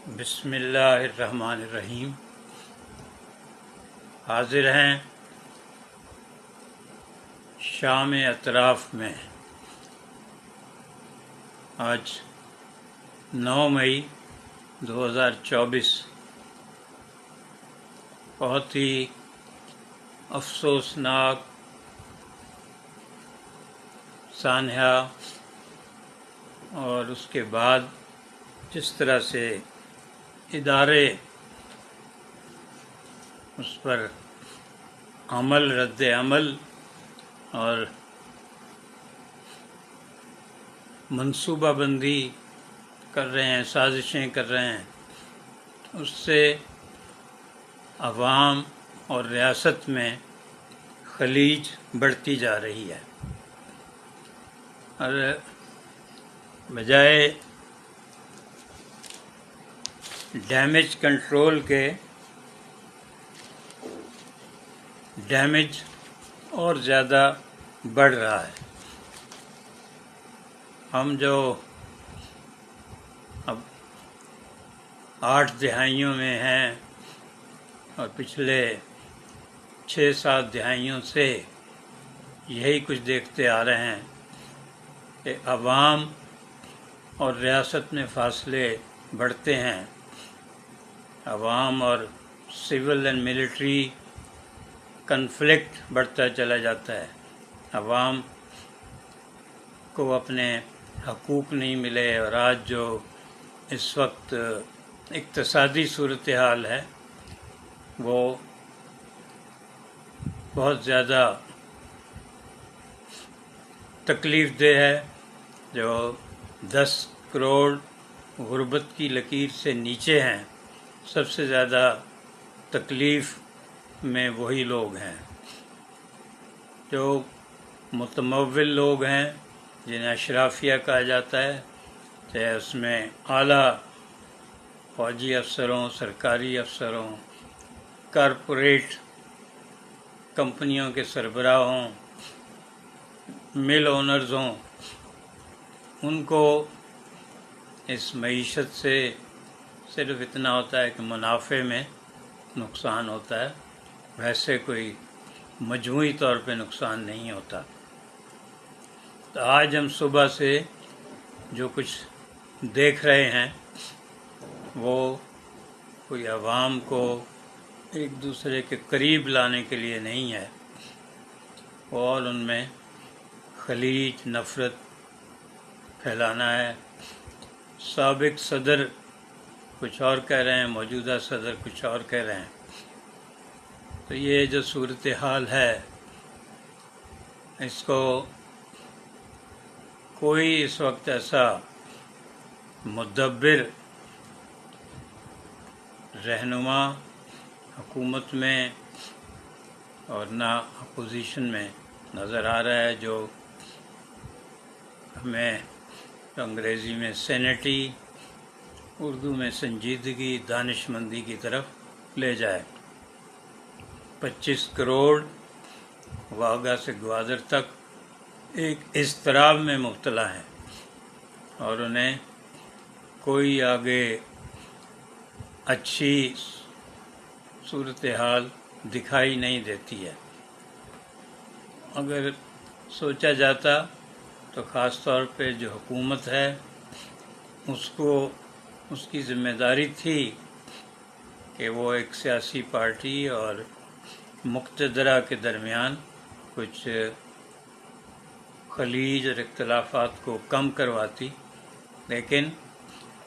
بسم اللہ الرحمن الرحیم۔ حاضر ہیں شام اطراف میں۔ آج 9 مئی 2024 بہت ہی افسوسناک سانحہ، اور اس کے بعد جس طرح سے ادارے اس پر رد عمل اور منصوبہ بندی کر رہے ہیں، سازشیں کر رہے ہیں، اس سے عوام اور ریاست میں خلیج بڑھتی جا رہی ہے، اور بجائے ڈیمیج کنٹرول کے ڈیمیج اور زیادہ بڑھ رہا ہے۔ ہم جو اب 8 دہائیوں میں ہیں اور پچھلے 6-7 دہائیوں سے یہی کچھ دیکھتے آ رہے ہیں کہ عوام اور ریاست میں فاصلے بڑھتے ہیں، عوام اور سول اینڈ ملٹری کنفلکٹ بڑھتا چلا جاتا ہے، عوام کو اپنے حقوق نہیں ملے، اور آج جو اس وقت اقتصادی صورتحال ہے وہ بہت زیادہ تکلیف دہ ہے۔ جو 10 کروڑ غربت کی لکیر سے نیچے ہیں، سب سے زیادہ تکلیف میں وہی لوگ ہیں جو متمول لوگ ہیں، جنہیں اشرافیہ کہا جاتا ہے، چاہے اس میں اعلیٰ فوجی افسروں، سرکاری افسروں، کارپوریٹ کمپنیوں کے سربراہ ہوں، مل اونرز ہوں، ان کو اس معیشت سے صرف اتنا ہوتا ہے کہ منافع میں نقصان ہوتا ہے، ویسے کوئی مجموعی طور پہ نقصان نہیں ہوتا۔ تو آج ہم صبح سے جو کچھ دیکھ رہے ہیں وہ کوئی عوام کو ایک دوسرے کے قریب لانے کے لیے نہیں ہے، اور ان میں خلیج، نفرت پھیلانا ہے۔ سابق صدر کچھ اور کہہ رہے ہیں، موجودہ صدر کچھ اور کہہ رہے ہیں۔ تو یہ جو صورتحال ہے، اس کو کوئی اس وقت ایسا مدبر رہنما حکومت میں اور نہ اپوزیشن میں نظر آ رہا ہے جو ہمیں انگریزی میں سینٹی، اردو میں سنجیدگی، دانش مندی کی طرف لے جائے۔ 25 کروڑ واہگہ سے گوادر تک ایک اضطراب میں مبتلا ہیں، اور انہیں کوئی آگے اچھی صورتحال دکھائی نہیں دیتی ہے۔ اگر سوچا جاتا تو خاص طور پہ جو حکومت ہے اس کی ذمہ داری تھی کہ وہ ایک سیاسی پارٹی اور مقتدرہ کے درمیان کچھ خلیج اور اختلافات کو کم کرواتی، لیکن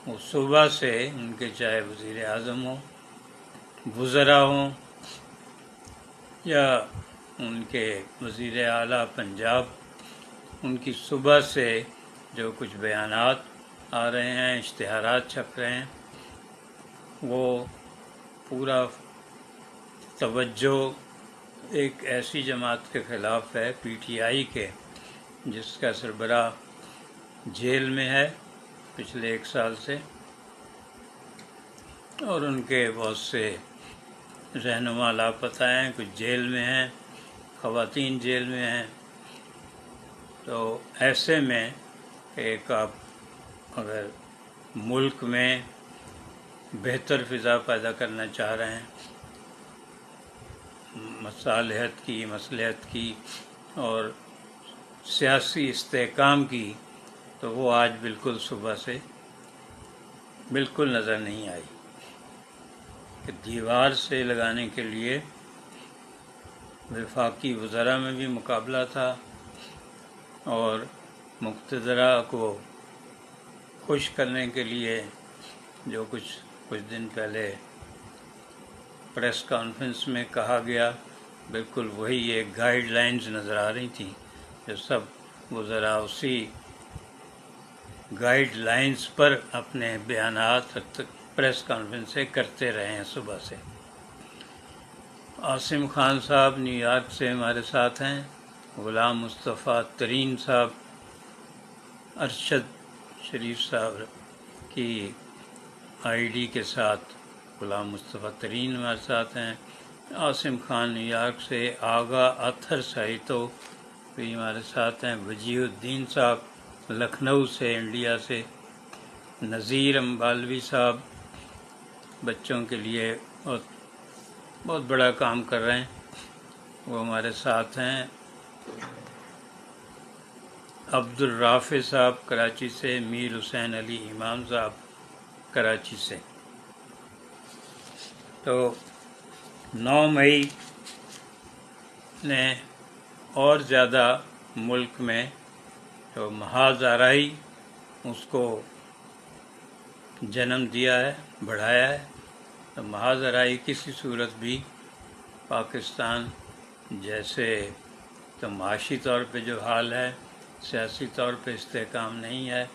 وہ صوبہ سے ان کے چاہے وزیر اعظم ہوں، وزراء ہوں، یا ان کے وزیر اعلیٰ پنجاب، ان کی صوبہ سے جو کچھ بیانات آ رہے ہیں، اشتہارات چھپ رہے ہیں، وہ پورا توجہ ایک ایسی جماعت کے خلاف ہے، پی ٹی آئی کے، جس کا سربراہ جیل میں ہے پچھلے 1 سال سے، اور ان کے بہت سے رہنما لاپتہ ہیں، کچھ جیل میں ہیں، خواتین جیل میں ہیں۔ تو ایسے میں ایک آپ اگر ملک میں بہتر فضا پیدا کرنا چاہ رہے ہیں، مصالحت کی، مصلحت کی اور سیاسی استحکام کی، تو وہ آج بالکل صبح سے بالکل نظر نہیں آئی کہ دیوار سے لگانے کے لیے وفاقی وزراء میں بھی مقابلہ تھا اور مقتدرہ کو خوش کرنے کے لیے جو کچھ دن پہلے پریس کانفرنس میں کہا گیا، بالکل وہی ایک گائیڈ لائنز نظر آ رہی تھیں جو سب وزراء اسی گائیڈ لائنز پر اپنے بیانات پریس کانفرنس سے کرتے رہے ہیں صبح سے۔ عاصم خان صاحب نیو یارک سے ہمارے ساتھ ہیں، غلام مصطفیٰ ترین صاحب، ارشد شریف صاحب کی آئی ڈی کے ساتھ غلام مصطفیٰ ترین ہمارے ساتھ ہیں، عاصم خان نیو یارک سے، آغا اطہر سائتو بھی ہمارے ساتھ ہیں، وجیہ الدین صاحب لکھنؤ سے، انڈیا سے، نذیر امبالوی صاحب بچوں کے لیے بہت بڑا کام کر رہے ہیں، وہ ہمارے ساتھ ہیں، عبد الرافع صاحب کراچی سے، میر حسین علی امام صاحب کراچی سے۔ تو 9 مئی نے اور زیادہ ملک میں جو محاذ آرائی اس کو جنم دیا ہے، بڑھایا ہے۔ تو محاذ آرائی کسی صورت بھی پاکستان جیسے تو معاشی طور پہ جو حال ہے، سیاسی طور پہ استحکام نہیں ہے۔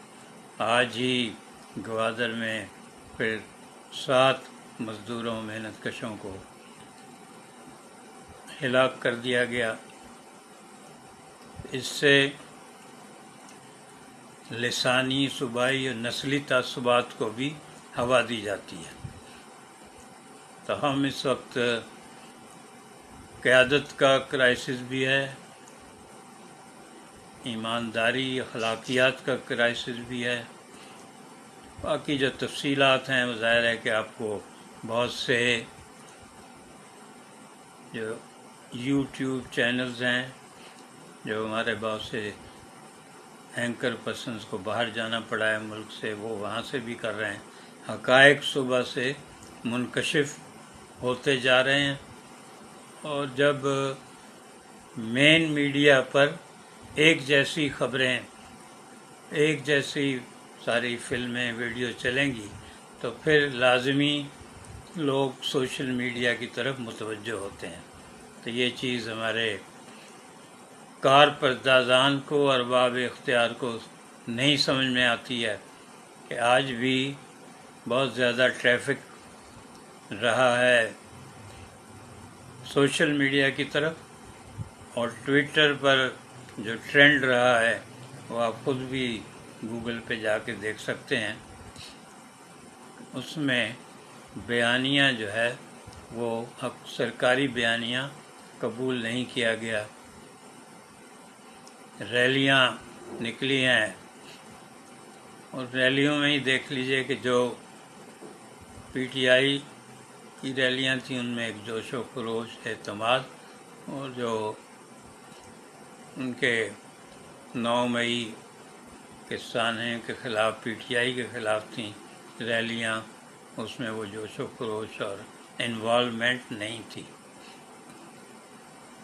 آج ہی گوادر میں پھر 7 مزدوروں محنت کشوں کو ہلاک کر دیا گیا۔ اس سے لسانی، صوبائی اور نسلی تعصبات کو بھی ہوا دی جاتی ہے۔ تو ہم اس وقت قیادت کا کرائسس بھی ہے، ایمانداری، اخلاقیات کا کرائسس بھی ہے۔ باقی جو تفصیلات ہیں وہ ظاہر ہے کہ آپ کو بہت سے جو یوٹیوب چینلز ہیں، جو ہمارے بہت سے اینکر پرسنز کو باہر جانا پڑا ہے ملک سے، وہ وہاں سے بھی کر رہے ہیں۔ حقائق صبح سے منکشف ہوتے جا رہے ہیں، اور جب مین میڈیا پر ایک جیسی خبریں، ایک جیسی ساری فلمیں، ویڈیو چلیں گی تو پھر لازمی لوگ سوشل میڈیا کی طرف متوجہ ہوتے ہیں۔ تو یہ چیز ہمارے کار پردازان کو، ارباب اختیار کو نہیں سمجھ میں آتی ہے کہ آج بھی بہت زیادہ ٹریفک رہا ہے سوشل میڈیا کی طرف، اور ٹویٹر پر جو ٹرینڈ رہا ہے وہ آپ خود بھی گوگل پہ جا کے دیکھ سکتے ہیں۔ اس میں بیانیہ جو ہے وہ سرکاری بیانیہ قبول نہیں کیا گیا۔ ریلیاں نکلی ہیں، اور ریلیوں میں ہی دیکھ لیجئے کہ جو پی ٹی آئی کی ریلیاں تھیں ان میں ایک جوش و خروش، اعتماد، اور جو ان کے 9 مئی کے سانحے کے خلاف، پی ٹی آئی کے خلاف تھیں ریلیاں، اس میں وہ جوش و خروش اور انوالومنٹ نہیں تھی۔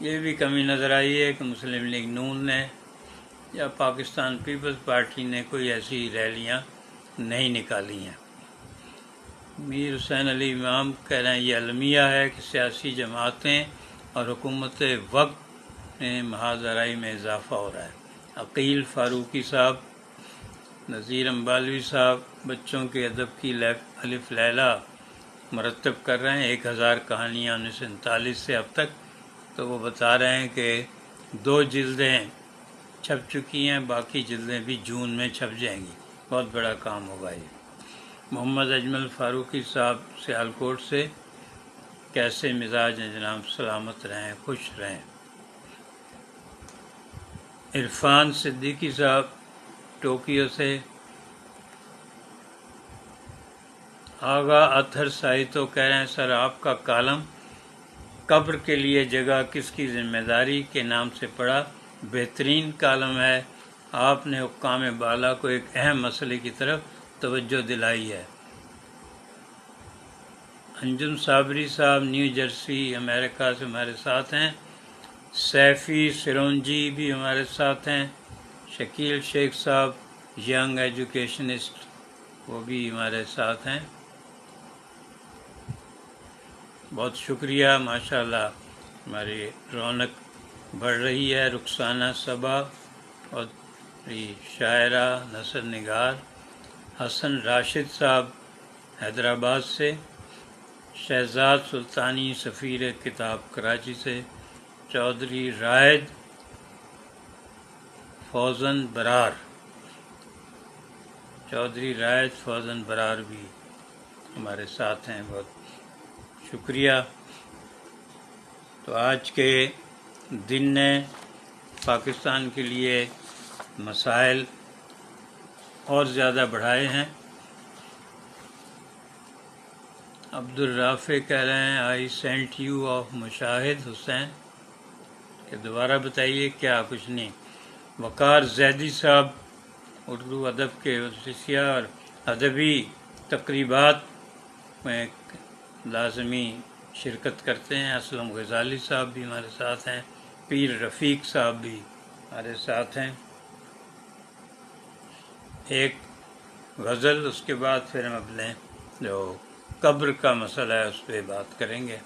یہ بھی کمی نظر آئی ہے کہ مسلم لیگ نون نے یا پاکستان پیپلز پارٹی نے کوئی ایسی ریلیاں نہیں نکالی ہیں۔ میر حسین علی امام کہہ رہے ہیں یہ المیہ ہے کہ سیاسی جماعتیں اور حکومت وقت میں محاذ آرائی میں اضافہ ہو رہا ہے۔ عقیل فاروقی صاحب، نذیر امبالوی صاحب بچوں کے ادب کی الف لیلہ مرتب کر رہے ہیں، 1000 کہانیاں 1939 سے اب تک۔ تو وہ بتا رہے ہیں کہ 2 جلدیں چھپ چکی ہیں، باقی جلدیں بھی جون میں چھپ جائیں گی۔ بہت بڑا کام ہوگا یہ۔ محمد اجمل فاروقی صاحب سیالکوٹ سے، کیسے مزاج ہیں جناب؟ سلامت رہیں، خوش رہیں۔ عرفان صدیقی صاحب ٹوکیو سے، آغا اطہر سائی تو کہہ رہے ہیں سر آپ کا کالم قبر کے لیے جگہ کس کی ذمہ داری کے نام سے پڑھا بہترین کالم ہے، آپ نے حکام بالا کو ایک اہم مسئلے کی طرف توجہ دلائی ہے۔ انجم صابری صاحب نیو جرسی امریکہ سے ہمارے ساتھ ہیں، سیفی سرونجی بھی ہمارے ساتھ ہیں، شکیل شیخ صاحب ینگ ایجوکیشنسٹ وہ بھی ہمارے ساتھ ہیں۔ بہت شکریہ، ماشاءاللہ ہماری رونق بڑھ رہی ہے۔ رخسانہ صبا اور شاعرہ نثر نگار، حسن راشد صاحب حیدرآباد سے، شہزاد سلطانی سفیر کتاب کراچی سے، چودھری رائد فوزن برار بھی ہمارے ساتھ ہیں، بہت شکریہ۔ تو آج کے دن نے پاکستان کے لیے مسائل اور زیادہ بڑھائے ہیں۔ عبدالرافع کہہ رہے ہیں آئی سینٹ یو آف مشاہد حسین، کہ دوبارہ بتائیے کیا؟ کچھ نہیں۔ وقار زیدی صاحب اردو ادب کے اور ادبی تقریبات میں لازمی شرکت کرتے ہیں۔ اسلم غزالی صاحب بھی ہمارے ساتھ ہیں، پیر رفیق صاحب بھی ہمارے ساتھ ہیں۔ ایک غزل، اس کے بعد پھر ہم اپنے جو قبر کا مسئلہ ہے اس پہ بات کریں گے۔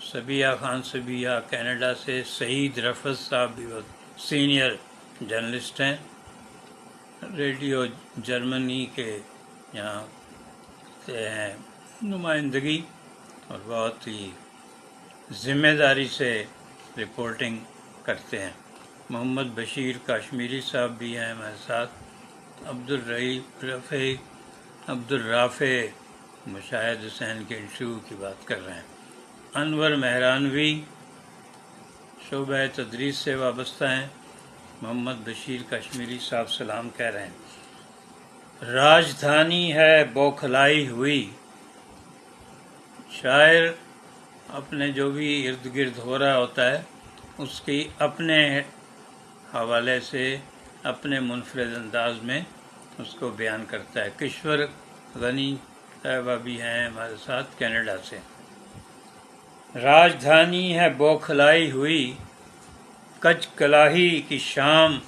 صبیہ خان صبیہ کینیڈا سے، سعید رفعت صاحب بھی بہت سینئر جرنلسٹ ہیں، ریڈیو جرمنی کے یہاں سے ہیں نمائندگی، اور بہت ہی ذمہ داری سے رپورٹنگ کرتے ہیں۔ محمد بشیر کاشمیری صاحب بھی ہیں ہمارے ساتھ۔ عبدالرافع مشاہد حسین کے انٹرویو کی بات کر رہے ہیں۔ انور مہرانوی شعبہ تدریس سے وابستہ ہیں۔ محمد بشیر کشمیری صاحب سلام کہہ رہے ہیں۔ راجدھانی ہے بوکھلائی ہوئی، شاعر اپنے جو بھی ارد گرد ہو رہا ہوتا ہے اس کی اپنے حوالے سے اپنے منفرد انداز میں اس کو بیان کرتا ہے۔ کشور غنی صاحبہ بھی ہیں ہمارے ساتھ کینیڈا سے۔ راجدھانی ہے بوکھلائی ہوئی، کچ کلاہی کی شام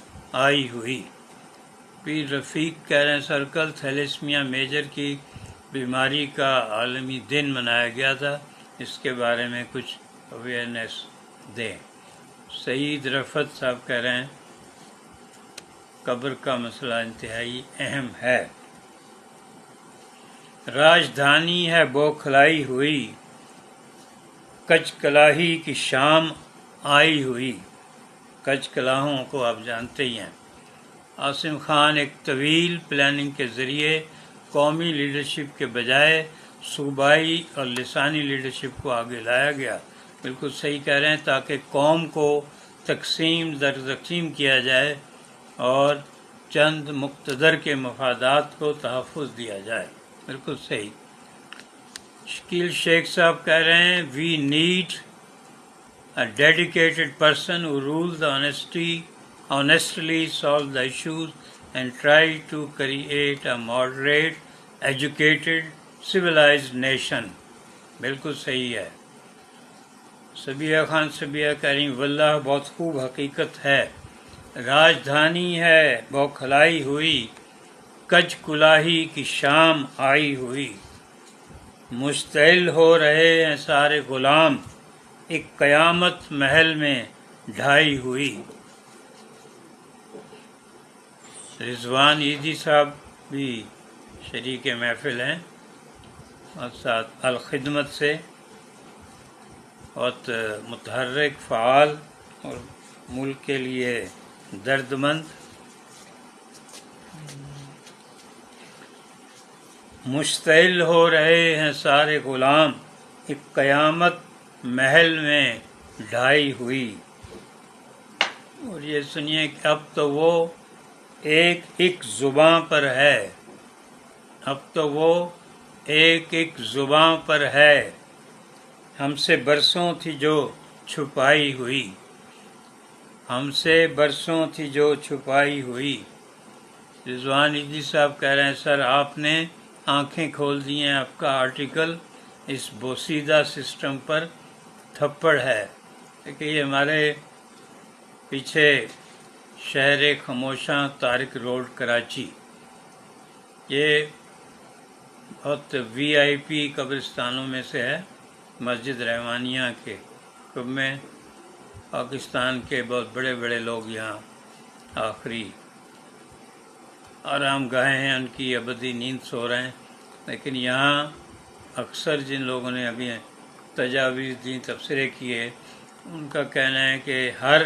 آئی ہوئی۔ پیر رفیق کہہ رہے ہیں سرکل تھیلیسمیا میجر کی بیماری کا عالمی دن منایا گیا تھا، اس کے بارے میں کچھ اویئرنیس دیں۔ سعید رفعت صاحب کہہ رہے ہیں قبر کا مسئلہ انتہائی اہم ہے۔ راجدھانی ہے بوکھلائی ہوئی، کچ کلاہی کی شام آئی ہوئی۔ کچ کلاہوں کو آپ جانتے ہی ہیں۔ عاصم خان ایک طویل پلاننگ کے ذریعے قومی لیڈرشپ کے بجائے صوبائی اور لسانی لیڈرشپ کو آگے لایا گیا۔ بالکل صحیح کہہ رہے ہیں، تاکہ قوم کو تقسیم در تقسیم کیا جائے اور چند مقتدر کے مفادات کو تحفظ دیا جائے۔ بالکل صحیح۔ شکیل شیخ صاحب کہہ رہے ہیں we need a dedicated person who rules the honestly solve the issues and try to create a moderate, educated, civilized nation۔ بالکل صحیح ہے۔ صبیہ خان صبیہ کہہ رہی واللہ بہت خوب حقیقت ہے۔ راجدھانی ہے بوکھلائی ہوئی، کچ کلاہی کی شام آئی ہوئی۔ مشتعل ہو رہے ہیں سارے غلام، ایک قیامت محل میں ڈھائی ہوئی۔ رضوان عیدی صاحب بھی شریک محفل ہیں اور ساتھ الخدمت سے، بہت متحرک، فعال اور ملک کے لیے درد مند۔ مشتعل ہو رہے ہیں سارے غلام، ایک قیامت محل میں ڈھائی ہوئی۔ اور یہ سنیے کہ اب تو وہ ایک زباں پر ہے، اب تو وہ ایک ایک زباں پر ہے، ہم سے برسوں تھی جو چھپائی ہوئی، ہم سے برسوں تھی جو چھپائی ہوئی۔ رضوان عیدی صاحب کہہ رہے ہیں سر آپ نے آنکھیں کھول دی ہیں، آپ کا آرٹیکل اس بوسیدہ سسٹم پر تھپڑ ہے۔ کہ یہ ہمارے پیچھے شہر خاموشاں طارق روڈ کراچی، یہ بہت وی آئی پی قبرستانوں میں سے ہے، مسجد رحمانیہ کے کلب میں پاکستان کے بہت بڑے بڑے لوگ یہاں آخری آرام گاہیں ہیں، ان کی ابدی نیند سو رہے ہیں۔ لیکن یہاں اکثر جن لوگوں نے ابھی تجاویز دی، تبصرے کیے، ان کا کہنا ہے کہ ہر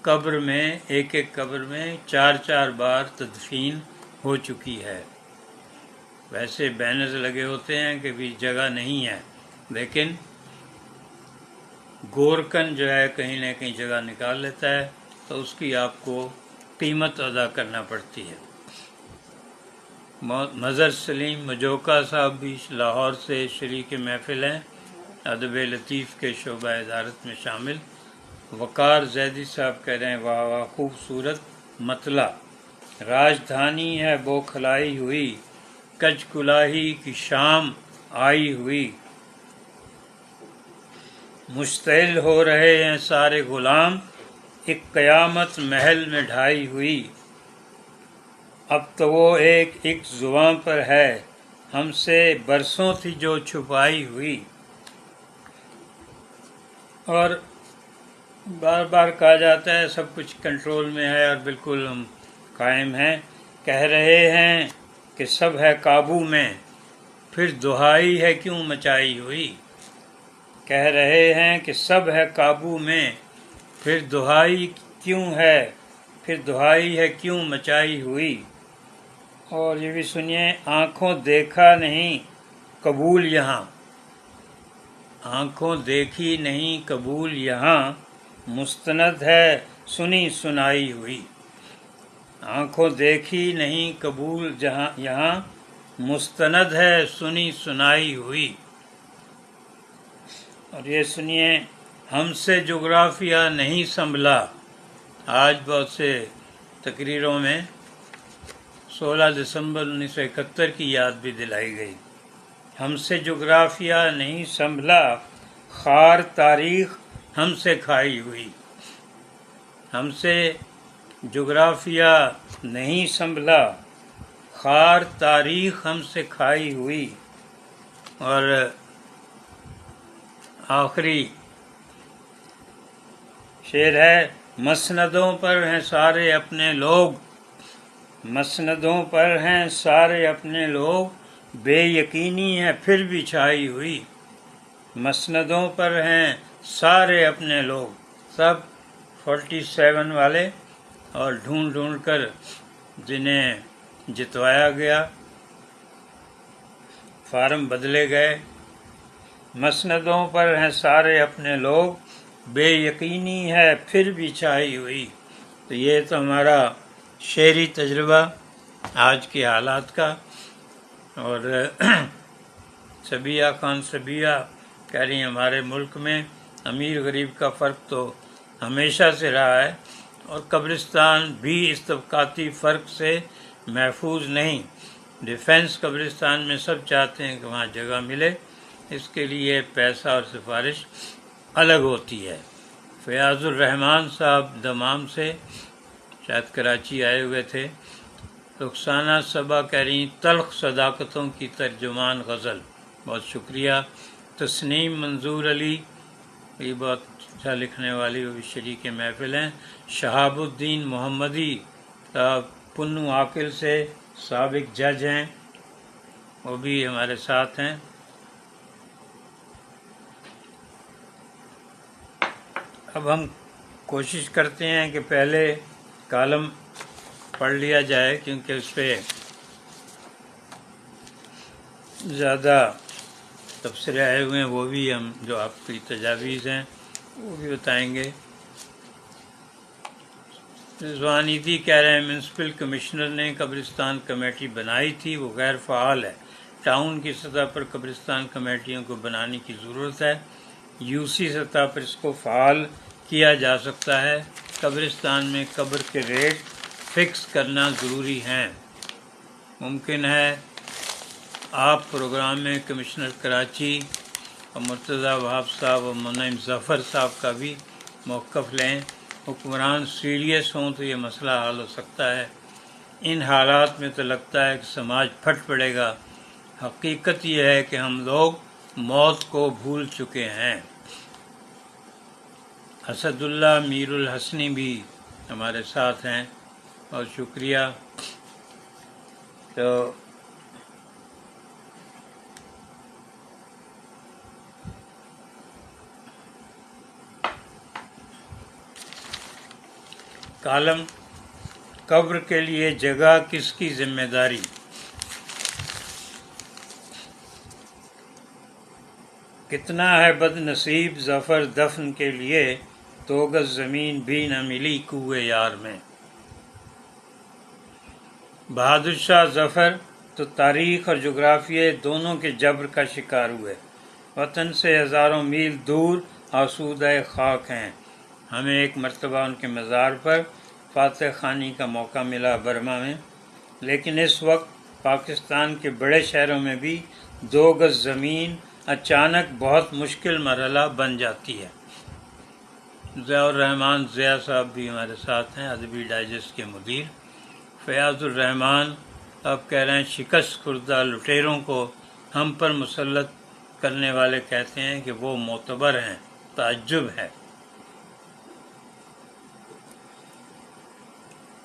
قبر میں ایک ایک قبر میں 4 بار تدفین ہو چکی ہے۔ ویسے بینرز لگے ہوتے ہیں کہ بھی جگہ نہیں ہے، لیکن گورکن جو ہے کہیں نہ کہیں جگہ نکال لیتا ہے تو اس کی آپ کو قیمت ادا کرنا پڑتی ہے۔ مظہر سلیم مجوکا صاحب بھی لاہور سے شریک محفل ہیں، ادب لطیف کے شعبہ ادارت میں شامل۔ وقار زیدی صاحب کہہ رہے ہیں واہ واہ خوبصورت مطلع، راجدھانی ہے بوکھلائی ہوئی، کج کلاہی کی شام آئی ہوئی، مشتعل ہو رہے ہیں سارے غلام، ایک قیامت محل میں ڈھائی ہوئی، اب تو وہ ایک ایک زباں پر ہے، ہم سے برسوں تھی جو چھپائی ہوئی۔ اور بار بار کہا جاتا ہے سب کچھ کنٹرول میں ہے اور بالکل ہم قائم ہیں، کہہ رہے ہیں کہ سب ہے قابو میں، پھر دہائی ہے کیوں مچائی ہوئی، کہہ رہے ہیں کہ سب ہے قابو میں، پھر دہائی کیوں مچائی ہوئی۔ اور یہ بھی سنیے، آنکھوں دیکھا نہیں قبول یہاں، آنکھوں دیکھی نہیں قبول یہاں، مستند ہے سنی سنائی ہوئی، آنکھوں دیکھی نہیں قبول یہاں، مستند ہے سنی سنائی ہوئی۔ اور یہ سنیے، ہم سے جغرافیہ نہیں سنبھلا، آج بہت سے تقریروں میں 16 دسمبر 1971 کی یاد بھی دلائی گئی۔ ہم سے جغرافیہ نہیں سنبھلا، خار تاریخ ہم سے کھائی ہوئی، ہم سے جغرافیہ نہیں سنبھلا، خار تاریخ ہم سے کھائی ہوئی۔ اور آخری شعر ہے، مسندوں پر ہیں سارے اپنے لوگ، مسندوں پر ہیں سارے اپنے لوگ، بے یقینی ہے پھر بھی چھائی ہوئی، مسندوں پر ہیں سارے اپنے لوگ، سب 47 والے اور ڈھونڈ ڈھونڈ کر جنہیں جتوایا گیا، فارم بدلے گئے، مسندوں پر ہیں سارے اپنے لوگ، بے یقینی ہے پھر بھی چھائی ہوئی۔ تو یہ تو ہمارا شعری تجربہ آج کے حالات کا۔ اور صبیہ خان صبیہ کہہ رہی ہیں ہمارے ملک میں امیر غریب کا فرق تو ہمیشہ سے رہا ہے، اور قبرستان بھی اس طبقاتی فرق سے محفوظ نہیں، ڈیفنس قبرستان میں سب چاہتے ہیں کہ وہاں جگہ ملے، اس کے لیے پیسہ اور سفارش الگ ہوتی ہے۔ فیاض الرحمان صاحب دمام سے شاید کراچی آئے ہوئے تھے۔ رخسانہ صبا کہہ رہی تلخ صداقتوں کی ترجمان غزل، بہت شکریہ۔ تسنیم منظور علی، یہ بہت اچھا لکھنے والی، وہ بھی شریک محفل ہیں۔ شہاب الدین محمدی صاحب پنو عاقل سے سابق جج ہیں، وہ بھی ہمارے ساتھ ہیں۔ اب ہم کوشش کرتے ہیں کہ پہلے کالم پڑھ لیا جائے، کیونکہ اس پہ زیادہ تبصرے آئے ہوئے ہیں، وہ بھی ہم جو آپ کی تجاویز ہیں وہ بھی بتائیں گے۔ رضوانیدی کہہ رہے ہیں میونسپل کمشنر نے قبرستان کمیٹی بنائی تھی، وہ غیر فعال ہے، ٹاؤن کی سطح پر قبرستان کمیٹیوں کو بنانے کی ضرورت ہے، یو سی سطح پر اس کو فعال کیا جا سکتا ہے، قبرستان میں قبر کے ریٹ فکس کرنا ضروری ہیں۔ ممکن ہے آپ پروگرام میں کمشنر کراچی اور مرتضیٰ وہاب صاحب اور منعم ظفر صاحب کا بھی موقف لیں، حکمران سیریس ہوں تو یہ مسئلہ حل ہو سکتا ہے۔ ان حالات میں تو لگتا ہے کہ سماج پھٹ پڑے گا۔ حقیقت یہ ہے کہ ہم لوگ موت کو بھول چکے ہیں۔ اسد اللہ میر الحسنی بھی ہمارے ساتھ ہیں، اور شکریہ۔ تو کالم قبر کے لیے جگہ کس کی ذمہ داری؟ کتنا ہے بد نصیب ظفر دفن کے لیے، 2 گز زمین بھی نہ ملی کوئے یار میں۔ بہادر شاہ ظفر تو تاریخ اور جغرافیے دونوں کے جبر کا شکار ہوئے، وطن سے ہزاروں میل دور آسودہ خاک ہیں۔ ہمیں ایک مرتبہ ان کے مزار پر فاتح خوانی کا موقع ملا برما میں، لیکن اس وقت پاکستان کے بڑے شہروں میں بھی 2 گز زمین اچانک بہت مشکل مرحلہ بن جاتی ہے۔ ضیاء الرحمان ضیاء صاحب بھی ہمارے ساتھ ہیں، ادبی ڈائجسٹ کے مدیر۔ فیاض الرحمان اب کہہ رہے ہیں شکست خوردہ لٹیروں کو ہم پر مسلط کرنے والے کہتے ہیں کہ وہ معتبر ہیں، تعجب ہے۔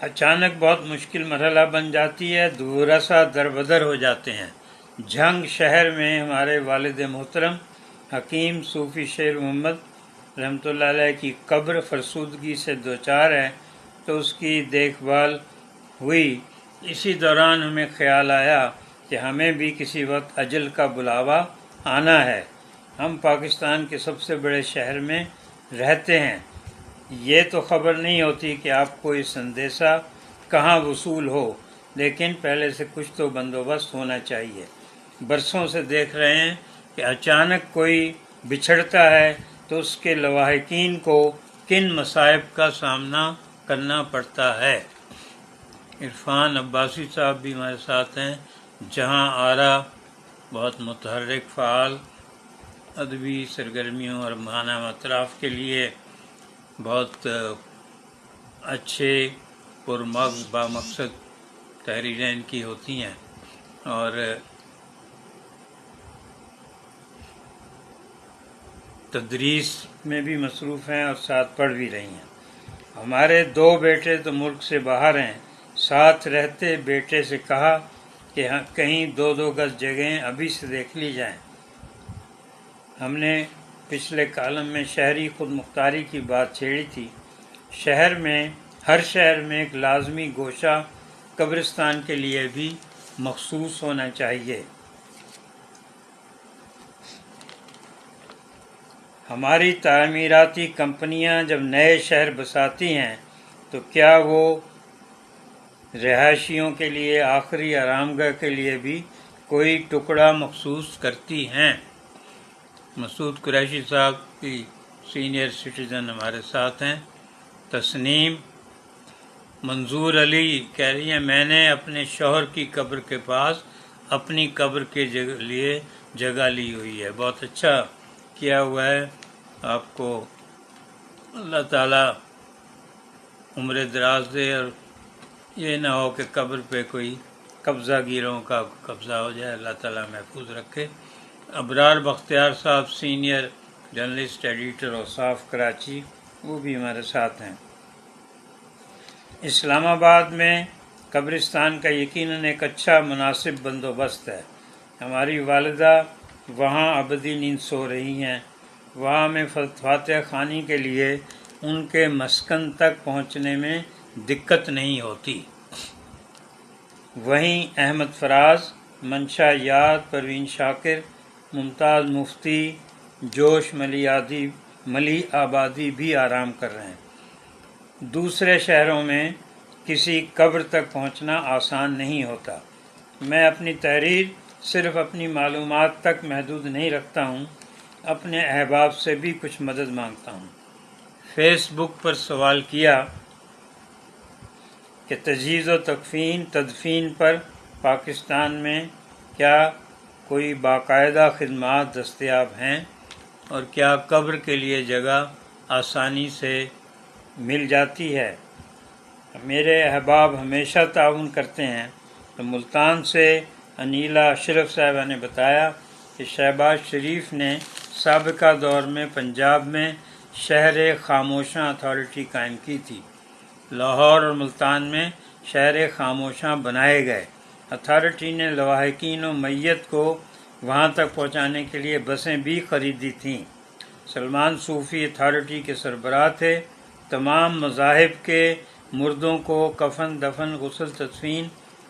اچانک بہت مشکل مرحلہ بن جاتی ہے، دورسا دربدر ہو جاتے ہیں۔ جھنگ شہر میں ہمارے والد محترم حکیم صوفی شیر محمد رحمۃ اللہ علیہ کی قبر فرسودگی سے دوچار ہے، تو اس کی دیکھ بھال ہوئی۔ اسی دوران ہمیں خیال آیا کہ ہمیں بھی کسی وقت اجل کا بلاوا آنا ہے۔ ہم پاکستان کے سب سے بڑے شہر میں رہتے ہیں، یہ تو خبر نہیں ہوتی کہ آپ کو یہ سندیسہ کہاں وصول ہو، لیکن پہلے سے کچھ تو بندوبست ہونا چاہیے۔ برسوں سے دیکھ رہے ہیں کہ اچانک کوئی بچھڑتا ہے تو اس کے لواحقین کو کن مصائب کا سامنا کرنا پڑتا ہے۔ عرفان عباسی صاحب بھی ہمارے ساتھ ہیں، جہاں آرا بہت متحرک فعال، ادبی سرگرمیوں اور ماہانہ اطراف کے لیے بہت اچھے پرمغز بامقصد تحریریں ان کی ہوتی ہیں، اور تدریس میں بھی مصروف ہیں اور ساتھ پڑھ بھی رہی ہیں۔ ہمارے 2 بیٹے تو ملک سے باہر ہیں، ساتھ رہتے بیٹے سے کہا کہ کہیں 2 گز جگہیں ابھی سے دیکھ لی جائیں۔ ہم نے پچھلے کالم میں شہری خود مختاری کی بات چھیڑی تھی۔ ہر شہر میں ایک لازمی گوشہ قبرستان کے لیے بھی مخصوص ہونا چاہیے۔ ہماری تعمیراتی کمپنیاں جب نئے شہر بساتی ہیں تو کیا وہ رہائشیوں کے لیے آخری آرام گاہ کے لیے بھی کوئی ٹکڑا مخصوص کرتی ہیں؟ مسعود قریشی صاحب کی سینئر سٹیزن ہمارے ساتھ ہیں۔ تسنیم منظور علی کہہ رہی ہیں میں نے اپنے شوہر کی قبر کے پاس اپنی قبر کے لیے جگہ لی ہوئی ہے۔ بہت اچھا کیا ہوا ہے، آپ کو اللہ تعالیٰ عمر دراز دے، اور یہ نہ ہو کہ قبر پہ کوئی قبضہ گیروں کا قبضہ ہو جائے، اللہ تعالیٰ محفوظ رکھے۔ ابرار بختیار صاحب سینئر جرنلسٹ ایڈیٹر اور صاف کراچی، وہ بھی ہمارے ساتھ ہیں۔ اسلام آباد میں قبرستان کا یقیناً ایک اچھا مناسب بندوبست ہے۔ ہماری والدہ وہاں ابدی نیند سو رہی ہیں، وہاں میں فاتح خوانی کے لیے ان کے مسکن تک پہنچنے میں دقت نہیں ہوتی۔ وہیں احمد فراز، منشا یاد، پروین شاکر، ممتاز مفتی، جوش ملی آبادی بھی آرام کر رہے ہیں۔ دوسرے شہروں میں کسی قبر تک پہنچنا آسان نہیں ہوتا۔ میں اپنی تحریر صرف اپنی معلومات تک محدود نہیں رکھتا ہوں، اپنے احباب سے بھی کچھ مدد مانگتا ہوں۔ فیس بک پر سوال کیا کہ تجہیز و تدفین پر پاکستان میں کیا کوئی باقاعدہ خدمات دستیاب ہیں اور کیا قبر کے لیے جگہ آسانی سے مل جاتی ہے؟ میرے احباب ہمیشہ تعاون کرتے ہیں۔ تو ملتان سے انیلا اشرف صاحبہ نے بتایا کہ شہباز شریف نے سابقہ دور میں پنجاب میں شہر خاموشاں اتھارٹی قائم کی تھی۔ لاہور اور ملتان میں شہر خاموشاں بنائے گئے۔ اتھارٹی نے لواحقین و میت کو وہاں تک پہنچانے کے لیے بسیں بھی خریدی تھیں۔ سلمان صوفی اتھارٹی کے سربراہ تھے۔ تمام مذاہب کے مردوں کو کفن دفن غسل تدفین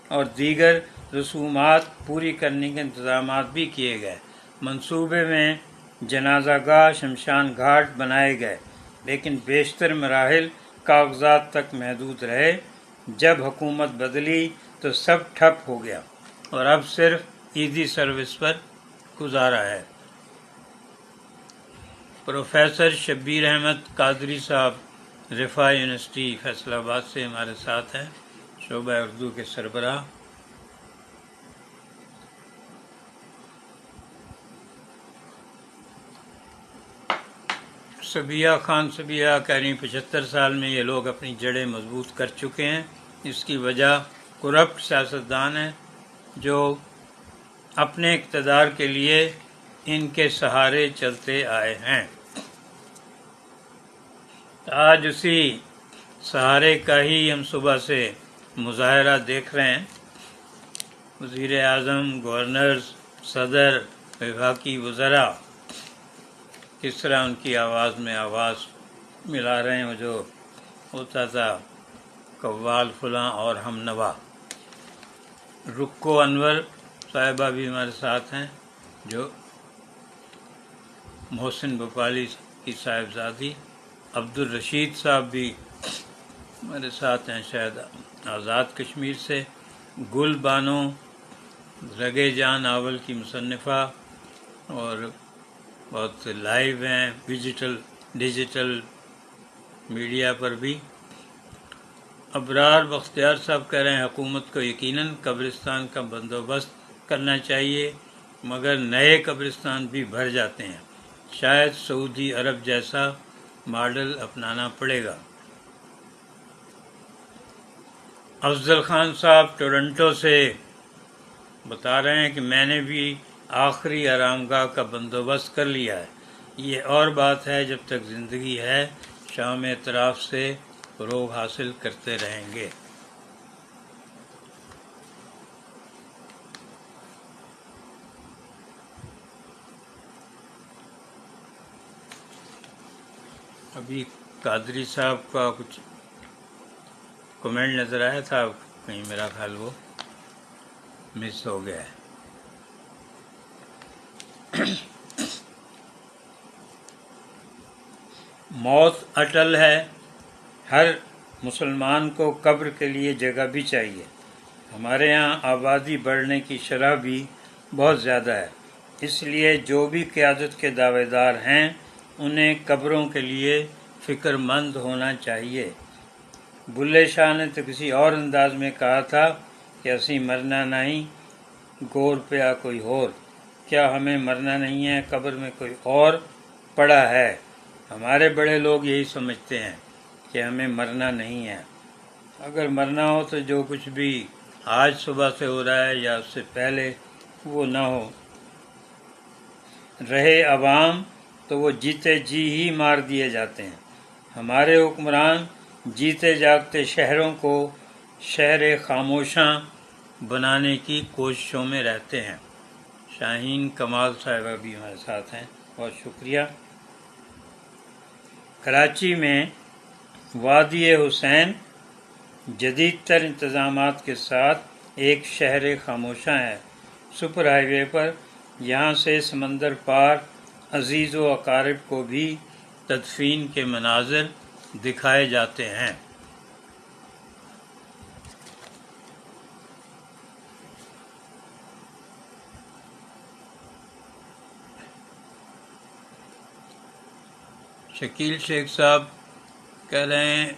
اور دیگر رسومات پوری کرنے کے انتظامات بھی کیے گئے۔ منصوبے میں جنازہ گاہ شمشان گھاٹ بنائے گئے، لیکن بیشتر مراحل کاغذات تک محدود رہے۔ جب حکومت بدلی تو سب ٹھپ ہو گیا اور اب صرف عیدی سروس پر گزارا ہے۔ پروفیسر شبیر احمد قادری صاحب رفاع یونیورسٹی فیصل آباد سے ہمارے ساتھ ہیں، شعبہ اردو کے سربراہ۔ صبیہ خان صبیہ کہہ رہی 75 سال میں یہ لوگ اپنی جڑیں مضبوط کر چکے ہیں۔ اس کی وجہ کرپٹ سیاستدان ہیں جو اپنے اقتدار کے لیے ان کے سہارے چلتے آئے ہیں۔ آج اسی سہارے کا ہی ہم صبح سے مظاہرہ دیکھ رہے ہیں۔ وزیر اعظم، گورنرز، صدر، وفاقی وزراء کس طرح ان کی آواز میں آواز ملا رہے ہیں، جو ہوتا تھا قوال فلاں اور ہم نوا۔ رکو انور صاحبہ بھی ہمارے ساتھ ہیں، جو محسن بھوپالی کی صاحبزادی۔ عبدالرشید صاحب بھی ہمارے ساتھ ہیں، شاید آزاد کشمیر سے۔ گل بانو رگے جان ناول کی مصنفہ اور بہت لائیو ہیں ڈیجیٹل میڈیا پر بھی۔ ابرار بختیار صاحب کہہ رہے ہیں حکومت کو یقیناً قبرستان کا بندوبست کرنا چاہیے، مگر نئے قبرستان بھی بھر جاتے ہیں، شاید سعودی عرب جیسا ماڈل اپنانا پڑے گا۔ افضل خان صاحب ٹورنٹو سے بتا رہے ہیں کہ میں نے بھی آخری آرامگاہ کا بندوبست کر لیا ہے، یہ اور بات ہے جب تک زندگی ہے شام اعتراف سے فروغ حاصل کرتے رہیں گے۔ ابھی قادری صاحب کا کچھ کمنٹ نظر آیا تھا، کہیں میرا خیال وہ مس ہو گیا ہے۔ موت اٹل ہے، ہر مسلمان کو قبر کے لیے جگہ بھی چاہیے۔ ہمارے ہاں آبادی بڑھنے کی شرح بھی بہت زیادہ ہے، اس لیے جو بھی قیادت کے دعوے دار ہیں انہیں قبروں کے لیے فکر مند ہونا چاہیے۔ بلے شاہ نے تو کسی اور انداز میں کہا تھا کہ اسی مرنا نہیں گور پیا کوئی اور، کیا ہمیں مرنا نہیں ہے، قبر میں کوئی اور پڑا ہے۔ ہمارے بڑے لوگ یہی سمجھتے ہیں کہ ہمیں مرنا نہیں ہے۔ اگر مرنا ہو تو جو کچھ بھی آج صبح سے ہو رہا ہے یا اس سے پہلے وہ نہ ہو۔ رہے عوام تو وہ جیتے جی ہی مار دیے جاتے ہیں۔ ہمارے حکمران جیتے جاگتے شہروں کو شہر خاموشاں بنانے کی کوششوں میں رہتے ہیں۔ شاہین کمال صاحبہ بھی ہمارے ساتھ ہیں، بہت شکریہ۔ کراچی میں وادی حسین جدید تر انتظامات کے ساتھ ایک شہر خاموشاں ہے۔ سپر ہائی وے پر یہاں سے سمندر پار عزیز و اقارب کو بھی تدفین کے مناظر دکھائے جاتے ہیں۔ شکیل شیخ صاحب کہہ رہے ہیں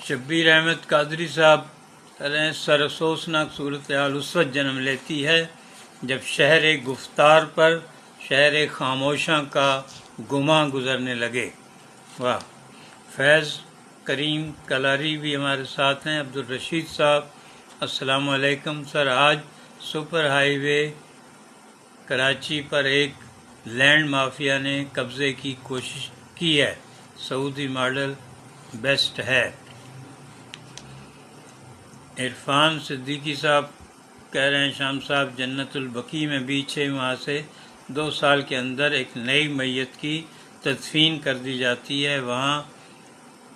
شبیر احمد قادری صاحب کہہ رہے ہیں سر افسوسناک صورتحال اس وقت جنم لیتی ہے جب شہر گفتار پر شہر خاموشاں کا گماں گزرنے لگے۔ واہ۔ فیض کریم کلاری بھی ہمارے ساتھ ہیں۔ عبدالرشید صاحب السلام علیکم سر، آج سپر ہائی وے کراچی پر ایک لینڈ مافیا نے قبضے کی کوشش کی ہے، سعودی ماڈل بیسٹ ہے۔ عرفان صدیقی صاحب کہہ رہے ہیں شام صاحب جنت البقیع میں بھی 6 ماہ سے 2 سال کے اندر ایک نئی میت کی تدفین کر دی جاتی ہے، وہاں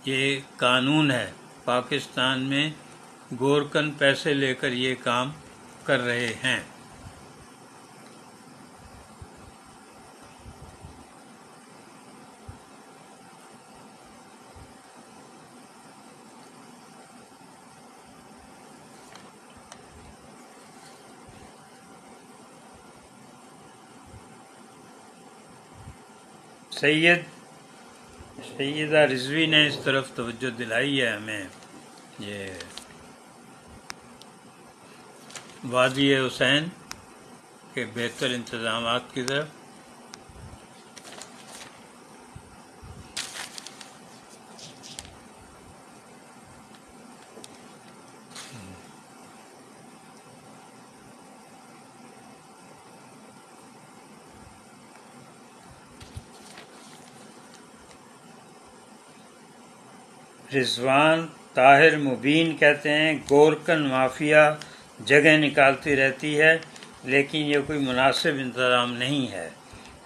یہ قانون ہے۔ پاکستان میں گورکن پیسے لے کر یہ کام کر رہے ہیں۔ سیدہ رضوی نے اس طرف توجہ دلائی ہے ہمیں، یہ وادی حسین کے بہتر انتظامات کی طرف۔ رضوان طاہر مبین کہتے ہیں گورکن مافیا جگہ نکالتی رہتی ہے لیکن یہ کوئی مناسب انتظام نہیں ہے۔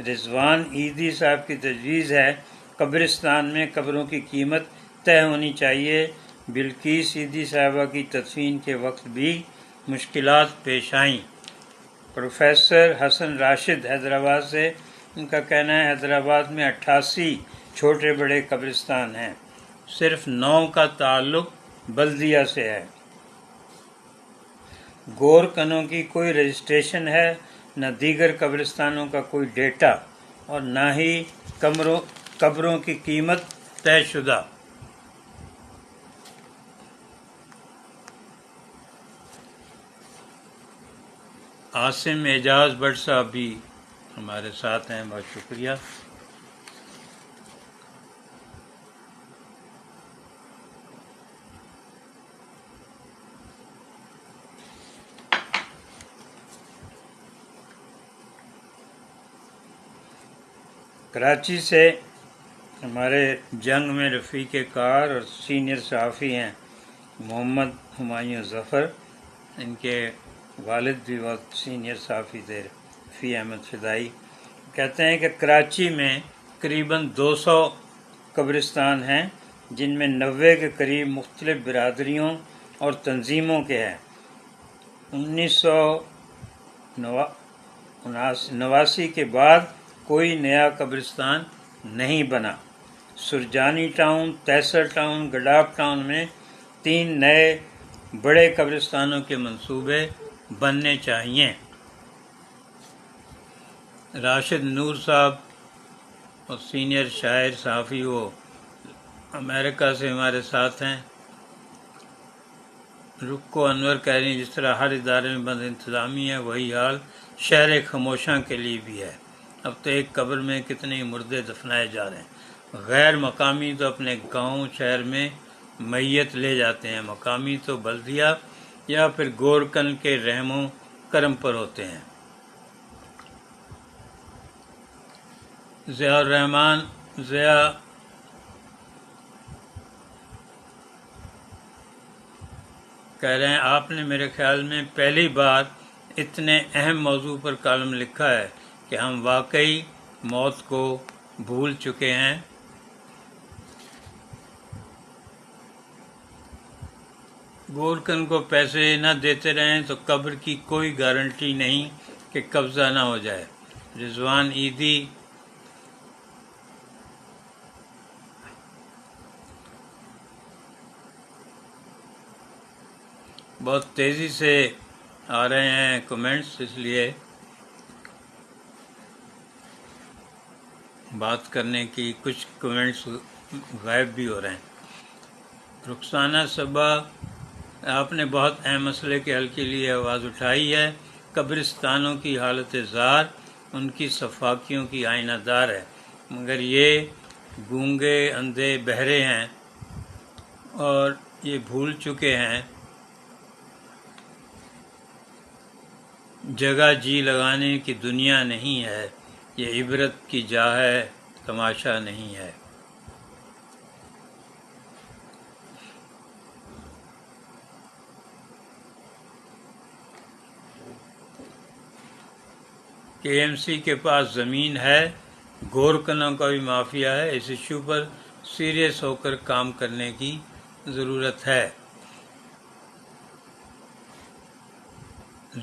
رضوان عیدی صاحب کی تجویز ہے قبرستان میں قبروں کی قیمت طے ہونی چاہیے۔ بلقیس عیدی صاحبہ کی تدفین کے وقت بھی مشکلات پیش آئیں۔ پروفیسر حسن راشد حیدرآباد سے، ان کا کہنا ہے حیدرآباد میں 88 چھوٹے بڑے قبرستان ہیں، صرف 9 کا تعلق بلدیہ سے ہے۔ گورکنوں کی کوئی رجسٹریشن ہے، نہ دیگر قبرستانوں کا کوئی ڈیٹا، اور نہ ہی قبروں کی قیمت طے شدہ۔ عاصم اعجاز بٹ صاحب بھی ہمارے ساتھ ہیں، بہت شکریہ۔ کراچی سے ہمارے جنگ میں رفیق کار اور سینئر صحافی ہیں محمد ہمایوں ظفر، ان کے والد بھی بہت سینئر صحافی تھے رفیع احمد فدائی، کہتے ہیں کہ کراچی میں قریباً 200 قبرستان ہیں جن میں 90 کے قریب مختلف برادریوں اور تنظیموں کے ہیں۔ 1989 کے بعد کوئی نیا قبرستان نہیں بنا۔ Surjani town, تیسر town, Gadap town میں 3 نئے بڑے قبرستانوں کے منصوبے بننے چاہئیں۔ راشد نور صاحب اور سینئر شاعر صحافی، وہ امریکہ سے ہمارے ساتھ ہیں۔ رکو انور کہہ رہی ہیں جس طرح ہر ادارے میں بند انتظامی ہے وہی حال شہر خاموشاں کے لیے بھی ہے۔ اب تو ایک قبر میں کتنے مردے دفنائے جا رہے ہیں۔ غیر مقامی تو اپنے گاؤں شہر میں میت لے جاتے ہیں، مقامی تو بلدیہ یا پھر گورکن کے رحم و کرم پر ہوتے ہیں۔ ضیاء الرحمان کہہ رہے ہیں آپ نے میرے خیال میں پہلی بار اتنے اہم موضوع پر کالم لکھا ہے کہ ہم واقعی موت کو بھول چکے ہیں۔ گورکن کو پیسے نہ دیتے رہیں تو قبر کی کوئی گارنٹی نہیں کہ قبضہ نہ ہو جائے۔ رضوان عیدی بہت تیزی سے آ رہے ہیں کمنٹس، اس لیے بات کرنے کی کچھ کمنٹس غائب بھی ہو رہے ہیں۔ رخسانہ صبا، آپ نے بہت اہم مسئلے کے حل کے لیے آواز اٹھائی ہے۔ قبرستانوں کی حالت زار ان کی صفاقیوں کی آئینہ دار ہے، مگر یہ گونگے اندھے بہرے ہیں اور یہ بھول چکے ہیں جگہ جی لگانے کی دنیا نہیں ہے، یہ عبرت کی جا ہے، تماشا نہیں ہے۔ کے ایم سی کے پاس زمین ہے، گورکنوں کا بھی مافیا ہے، اس ایشو پر سیریس ہو کر کام کرنے کی ضرورت ہے۔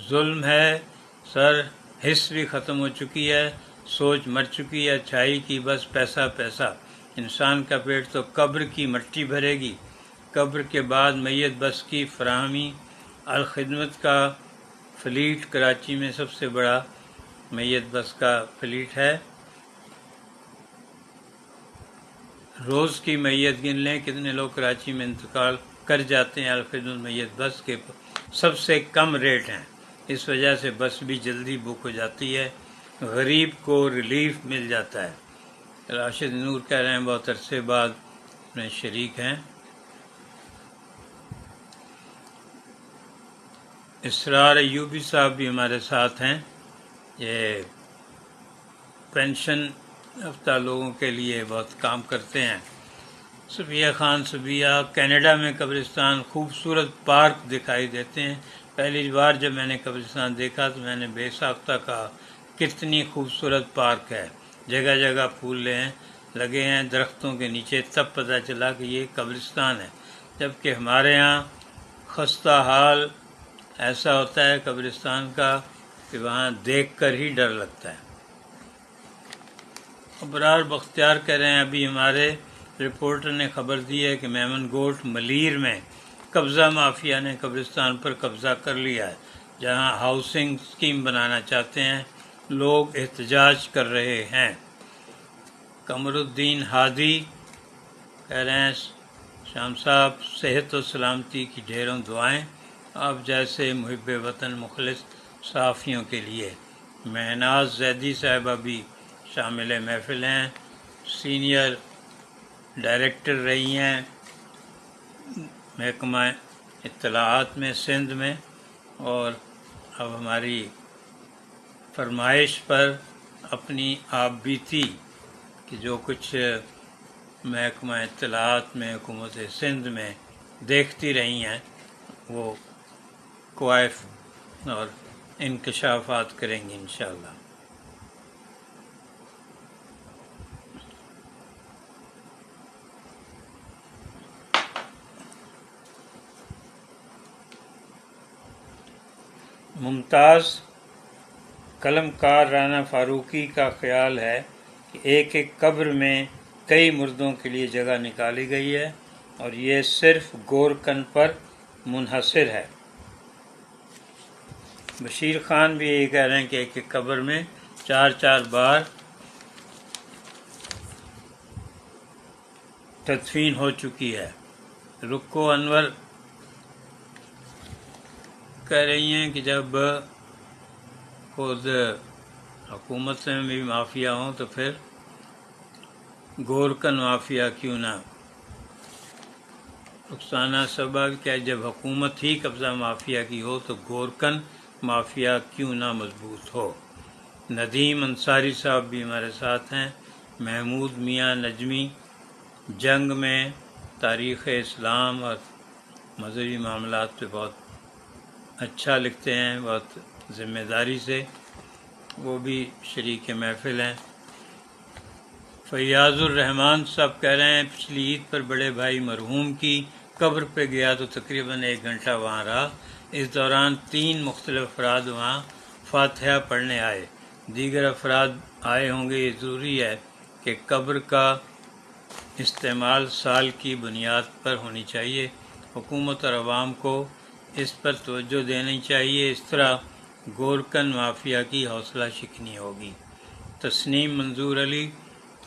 ظلم ہے سر، حس بھی ختم ہو چکی ہے، سوچ مر چکی ہے اچھائی کی، بس پیسہ پیسہ۔ انسان کا پیٹ تو قبر کی مٹی بھرے گی۔ قبر کے بعد میت بس کی فراہمی۔ الخدمت کا فلیٹ کراچی میں سب سے بڑا میت بس کا فلیٹ ہے۔ روز کی میت گن لیں کتنے لوگ کراچی میں انتقال کر جاتے ہیں۔ الخدمت میت بس کے سب سے کم ریٹ ہیں، اس وجہ سے بس بھی جلدی بک ہو جاتی ہے، غریب کو ریلیف مل جاتا ہے۔ راشد نور کہہ رہے ہیں بہت عرصے بعد اپنے شریک ہیں۔ اسرار ایوبی صاحب بھی ہمارے ساتھ ہیں، یہ پینشن یافتہ لوگوں کے لیے بہت کام کرتے ہیں۔ صفیہ خان صفیہ، کینیڈا میں قبرستان خوبصورت پارک دکھائی دیتے ہیں۔ پہلی بار جب میں نے قبرستان دیکھا تو میں نے بے ساختہ کہا کتنی خوبصورت پارک ہے، جگہ جگہ پھول لگے ہیں درختوں کے نیچے، تب پتہ چلا کہ یہ قبرستان ہے۔ جبکہ ہمارے ہاں خستہ حال ایسا ہوتا ہے قبرستان کا کہ وہاں دیکھ کر ہی ڈر لگتا ہے۔ ابرار بختیار کہہ رہے ہیں ابھی ہمارے رپورٹر نے خبر دی ہے کہ میمن گوٹ ملیر میں قبضہ مافیا نے قبرستان پر قبضہ کر لیا ہے، جہاں ہاؤسنگ اسکیم بنانا چاہتے ہیں، لوگ احتجاج کر رہے ہیں۔ قمر الدین ہادی کہہ رہے ہیں شام صاحب صحت و سلامتی کی ڈھیروں دعائیں آپ جیسے محب وطن مخلص صحافیوں کے لیے۔ مہناز زیدی صاحبہ بھی شامل محفل ہیں، سینئر ڈائریکٹر رہی ہیں محکمہ اطلاعات میں سندھ میں، اور اب ہماری فرمائش پر اپنی آپ بیتی کہ جو کچھ محکمہ اطلاعات میں حکومت سندھ میں دیکھتی رہی ہیں وہ کوائف اور انکشافات کریں گی انشاءاللہ۔ ممتاز قلم کار رانا فاروقی کا خیال ہے کہ ایک ایک قبر میں کئی مردوں کے لیے جگہ نکالی گئی ہے اور یہ صرف گورکن پر منحصر ہے۔ بشیر خان بھی یہ کہہ رہے ہیں کہ ایک ایک قبر میں 4 بار تدفین ہو چکی ہے۔ رکو انور کہہ رہی ہیں کہ جب خود حکومت میں بھی مافیا ہوں تو پھر گورکن مافیا کیوں نہ۔ رخسانہ صبا کیا جب حکومت ہی قبضہ مافیا کی ہو تو گورکن مافیا کیوں نہ مضبوط ہو۔ ندیم انصاری صاحب بھی ہمارے ساتھ ہیں۔ محمود میاں نجمی جنگ میں تاریخ اسلام اور مذہبی معاملات پہ بہت اچھا لکھتے ہیں، بہت ذمہ داری سے، وہ بھی شریک محفل ہیں۔ فیاض الرحمان صاحب کہہ رہے ہیں پچھلی عید پر بڑے بھائی مرحوم کی قبر پہ گیا تو تقریباً 1 گھنٹہ وہاں رہا۔ اس دوران 3 مختلف افراد وہاں فاتحہ پڑھنے آئے۔ دیگر افراد آئے ہوں گے۔ یہ ضروری ہے کہ قبر کا استعمال سال کی بنیاد پر ہونی چاہیے۔ حکومت اور عوام کو اس پر توجہ دینی چاہیے، اس طرح گورکن مافیا کی حوصلہ شکنی ہوگی۔ تسنیم منظور علی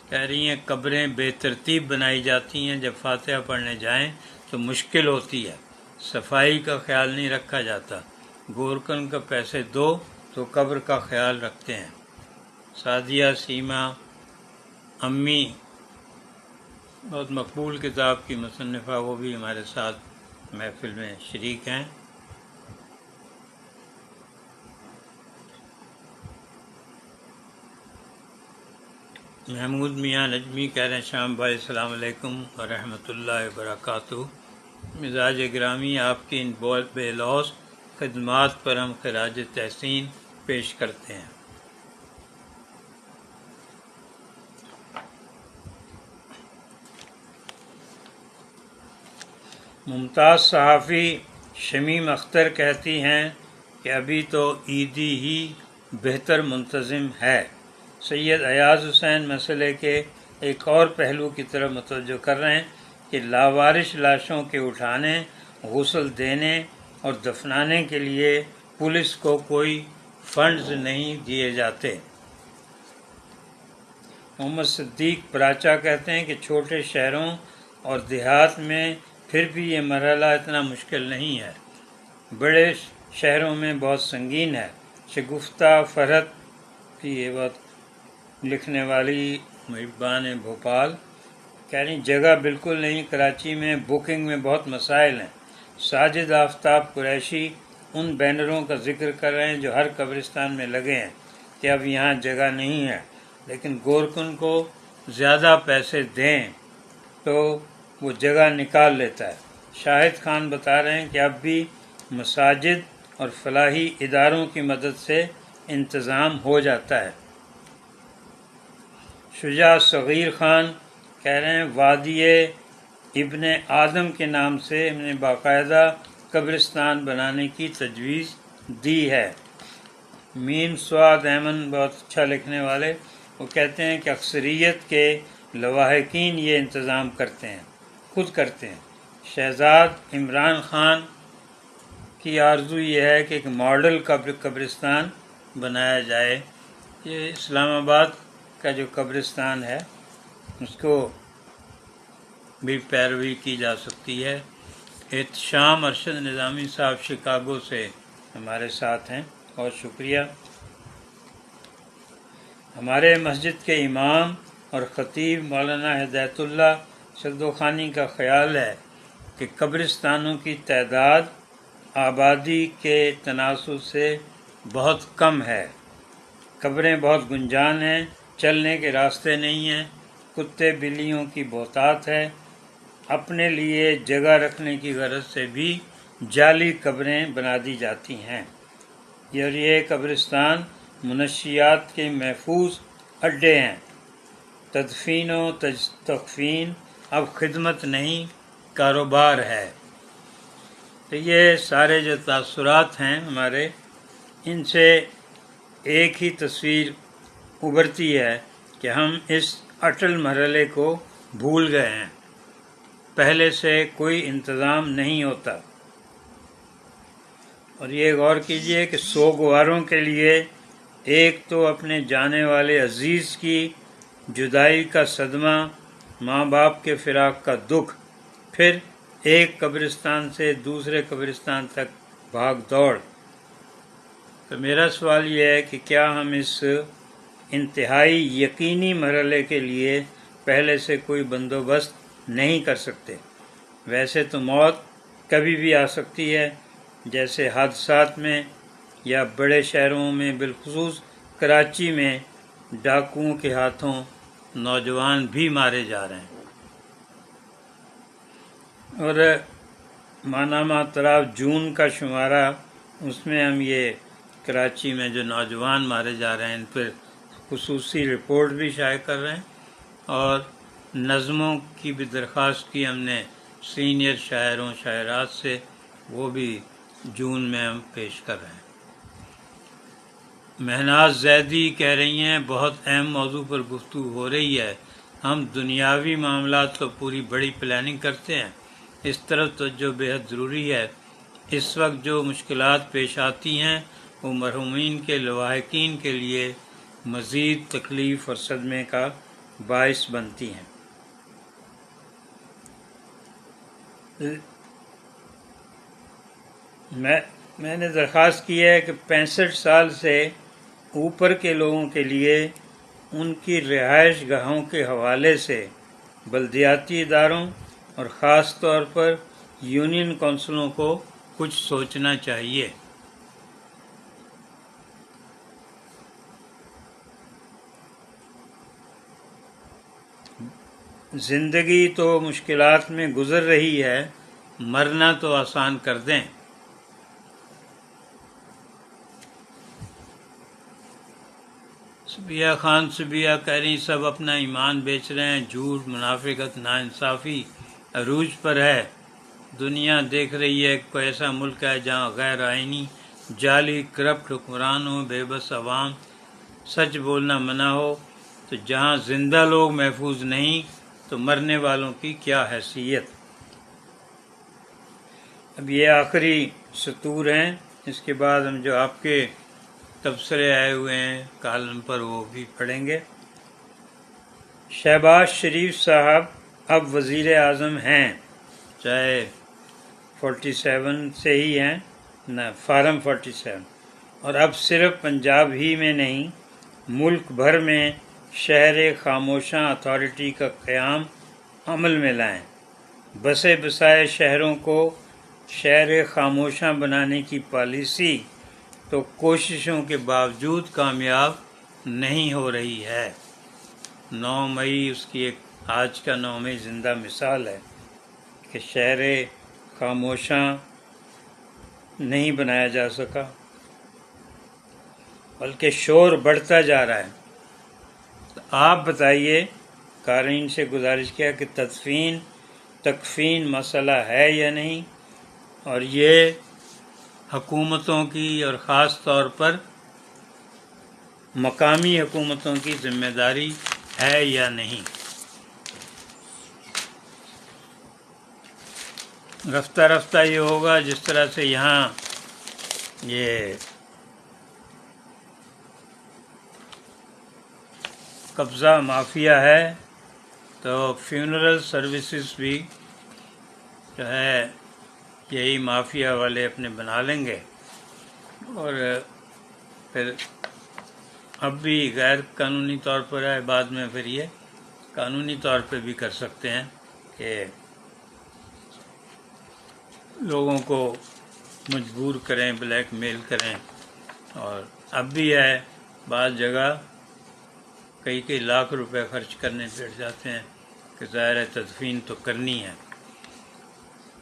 کہہ رہی ہیں قبریں بے ترتیب بنائی جاتی ہیں، جب فاتحہ پڑھنے جائیں تو مشکل ہوتی ہے، صفائی کا خیال نہیں رکھا جاتا، گورکن کا پیسے دو تو قبر کا خیال رکھتے ہیں۔ سعدیہ سیما امی بہت مقبول کتاب کی مصنفہ، وہ بھی ہمارے ساتھ محفل میں شریک ہیں۔ محمود میاں نجمی کہہ رہے ہیں شام بھائی السلام علیکم ورحمۃ اللہ وبرکاتہ۔ مزاج گرامی، آپ کی ان بے لوث خدمات پر ہم خراج تحسین پیش کرتے ہیں۔ ممتاز صحافی شمیم اختر کہتی ہیں کہ ابھی تو عیدی ہی بہتر منتظم ہے۔ سید ایاز حسین مسئلے کے ایک اور پہلو کی طرف متوجہ کر رہے ہیں کہ لاوارث لاشوں کے اٹھانے، غسل دینے اور دفنانے کے لیے پولیس کو کوئی فنڈز نہیں دیے جاتے۔ محمد صدیق پراچا کہتے ہیں کہ چھوٹے شہروں اور دیہات میں پھر بھی یہ مرحلہ اتنا مشکل نہیں ہے، بڑے شہروں میں بہت سنگین ہے۔ شگفتہ فرحت کی یہ بات لکھنے والی محبان بھوپال کہہ رہی جگہ بالکل نہیں، کراچی میں بکنگ میں بہت مسائل ہیں۔ ساجد آفتاب قریشی ان بینروں کا ذکر کر رہے ہیں جو ہر قبرستان میں لگے ہیں کہ اب یہاں جگہ نہیں ہے، لیکن گورکن کو زیادہ پیسے دیں تو وہ جگہ نکال لیتا ہے۔ شاہد خان بتا رہے ہیں کہ اب بھی مساجد اور فلاحی اداروں کی مدد سے انتظام ہو جاتا ہے۔ شجاع صغیر خان کہہ رہے ہیں وادی ابن آدم کے نام سے ہم نے باقاعدہ قبرستان بنانے کی تجویز دی ہے۔ مین سعاد احمد بہت اچھا لکھنے والے، وہ کہتے ہیں کہ اکثریت کے لواحقین یہ انتظام کرتے ہیں، خود کرتے ہیں۔ شہزاد عمران خان کی آرزو یہ ہے کہ ایک ماڈل قبرستان بنایا جائے۔ یہ اسلام آباد کا جو قبرستان ہے اس کو بھی پیروی کی جا سکتی ہے۔ احتشام ارشد نظامی صاحب شکاگو سے ہمارے ساتھ ہیں، بہت شکریہ۔ ہمارے مسجد کے امام اور خطیب مولانا ہدایت اللہ سگدوخانی کا خیال ہے کہ قبرستانوں کی تعداد آبادی کے تناسب سے بہت کم ہے، قبریں بہت گنجان ہیں، چلنے کے راستے نہیں ہیں، کتے بلیوں کی بہتات ہے، اپنے لیے جگہ رکھنے کی غرض سے بھی جعلی قبریں بنا دی جاتی ہیں۔ یہ قبرستان منشیات کے محفوظ اڈے ہیں۔ تدفین و تکفین اب خدمت نہیں، کاروبار ہے۔ تو یہ سارے جو تاثرات ہیں ہمارے، ان سے ایک ہی تصویر ابھرتی ہے کہ ہم اس اٹل مرحلے کو بھول گئے ہیں، پہلے سے کوئی انتظام نہیں ہوتا۔ اور یہ غور کیجئے کہ سوگواروں کے لیے ایک تو اپنے جانے والے عزیز کی جدائی کا صدمہ، ماں باپ کے فراق کا دکھ، پھر ایک قبرستان سے دوسرے قبرستان تک بھاگ دوڑ۔ تو میرا سوال یہ ہے کہ کیا ہم اس انتہائی یقینی مرحلے کے لیے پہلے سے کوئی بندوبست نہیں کر سکتے؟ ویسے تو موت کبھی بھی آ سکتی ہے، جیسے حادثات میں یا بڑے شہروں میں، بالخصوص کراچی میں ڈاکوؤں کے ہاتھوں نوجوان بھی مارے جا رہے ہیں۔ اور ماہنامہ اطراف جون کا شمارہ، اس میں ہم یہ کراچی میں جو نوجوان مارے جا رہے ہیں ان پر خصوصی رپورٹ بھی شائع کر رہے ہیں، اور نظموں کی بھی درخواست کی ہم نے سینئر شاعروں شاعرات سے، وہ بھی جون میں ہم پیش کر رہے ہیں۔ مہناز زیدی کہہ رہی ہیں بہت اہم موضوع پر گفتگو ہو رہی ہے، ہم دنیاوی معاملات تو پوری بڑی پلاننگ کرتے ہیں، اس طرف توجہ بیحد ضروری ہے۔ اس وقت جو مشکلات پیش آتی ہیں وہ مرحومین کے لواحقین کے لیے مزید تکلیف اور صدمے کا باعث بنتی ہیں۔ میں نے درخواست کی ہے کہ 65 سال سے اوپر کے لوگوں کے لیے ان کی رہائش گاہوں کے حوالے سے بلدیاتی اداروں اور خاص طور پر یونین کونسلوں کو کچھ سوچنا چاہیے۔ زندگی تو مشکلات میں گزر رہی ہے، مرنا تو آسان کر دیں۔ صبیہ خان صبیہ کہہ رہی سب اپنا ایمان بیچ رہے ہیں، جھوٹ، منافقت، ناانصافی عروج پر ہے۔ دنیا دیکھ رہی ہے کہ کوئی ایسا ملک ہے جہاں غیر آئینی، جعلی، کرپٹ حکمران ہو، بے بس عوام، سچ بولنا منع ہو، تو جہاں زندہ لوگ محفوظ نہیں تو مرنے والوں کی کیا حیثیت۔ اب یہ آخری سطور ہیں، اس کے بعد ہم جو آپ کے تبصرے آئے ہوئے ہیں کالم پر وہ بھی پڑھیں گے۔ شہباز شریف صاحب اب وزیر اعظم ہیں، چاہے 47 سے ہی ہیں نہ فارم 47، اور اب صرف پنجاب ہی میں نہیں ملک بھر میں شہر خاموشاں اتھارٹی کا قیام عمل میں لائیں۔ بسے بسائے شہروں کو شہر خاموشاں بنانے کی پالیسی تو کوششوں کے باوجود کامیاب نہیں ہو رہی ہے۔ 9 مئی اس کی ایک آج کا 9 مئی زندہ مثال ہے کہ شہر خاموشاں نہیں بنایا جا سکا، بلکہ شور بڑھتا جا رہا ہے۔ تو آپ بتائیے، قارئین سے گزارش کیا کہ تکفین مسئلہ ہے یا نہیں، اور یہ حکومتوں کی اور خاص طور پر مقامی حکومتوں کی ذمہ داری ہے یا نہیں۔ رفتہ رفتہ یہ ہوگا جس طرح سے یہاں یہ قبضہ مافیا ہے، تو فیونرل سروسز بھی جو ہے یہی مافیا والے اپنے بنا لیں گے، اور پھر اب بھی غیر قانونی طور پر ہے، بعد میں پھر یہ قانونی طور پہ بھی کر سکتے ہیں کہ لوگوں کو مجبور کریں، بلیک میل کریں، اور اب بھی ہے بعض جگہ کئی لاکھ روپے خرچ کرنے بیٹھ جاتے ہیں کہ ظاہر ہے تدفین تو کرنی ہے۔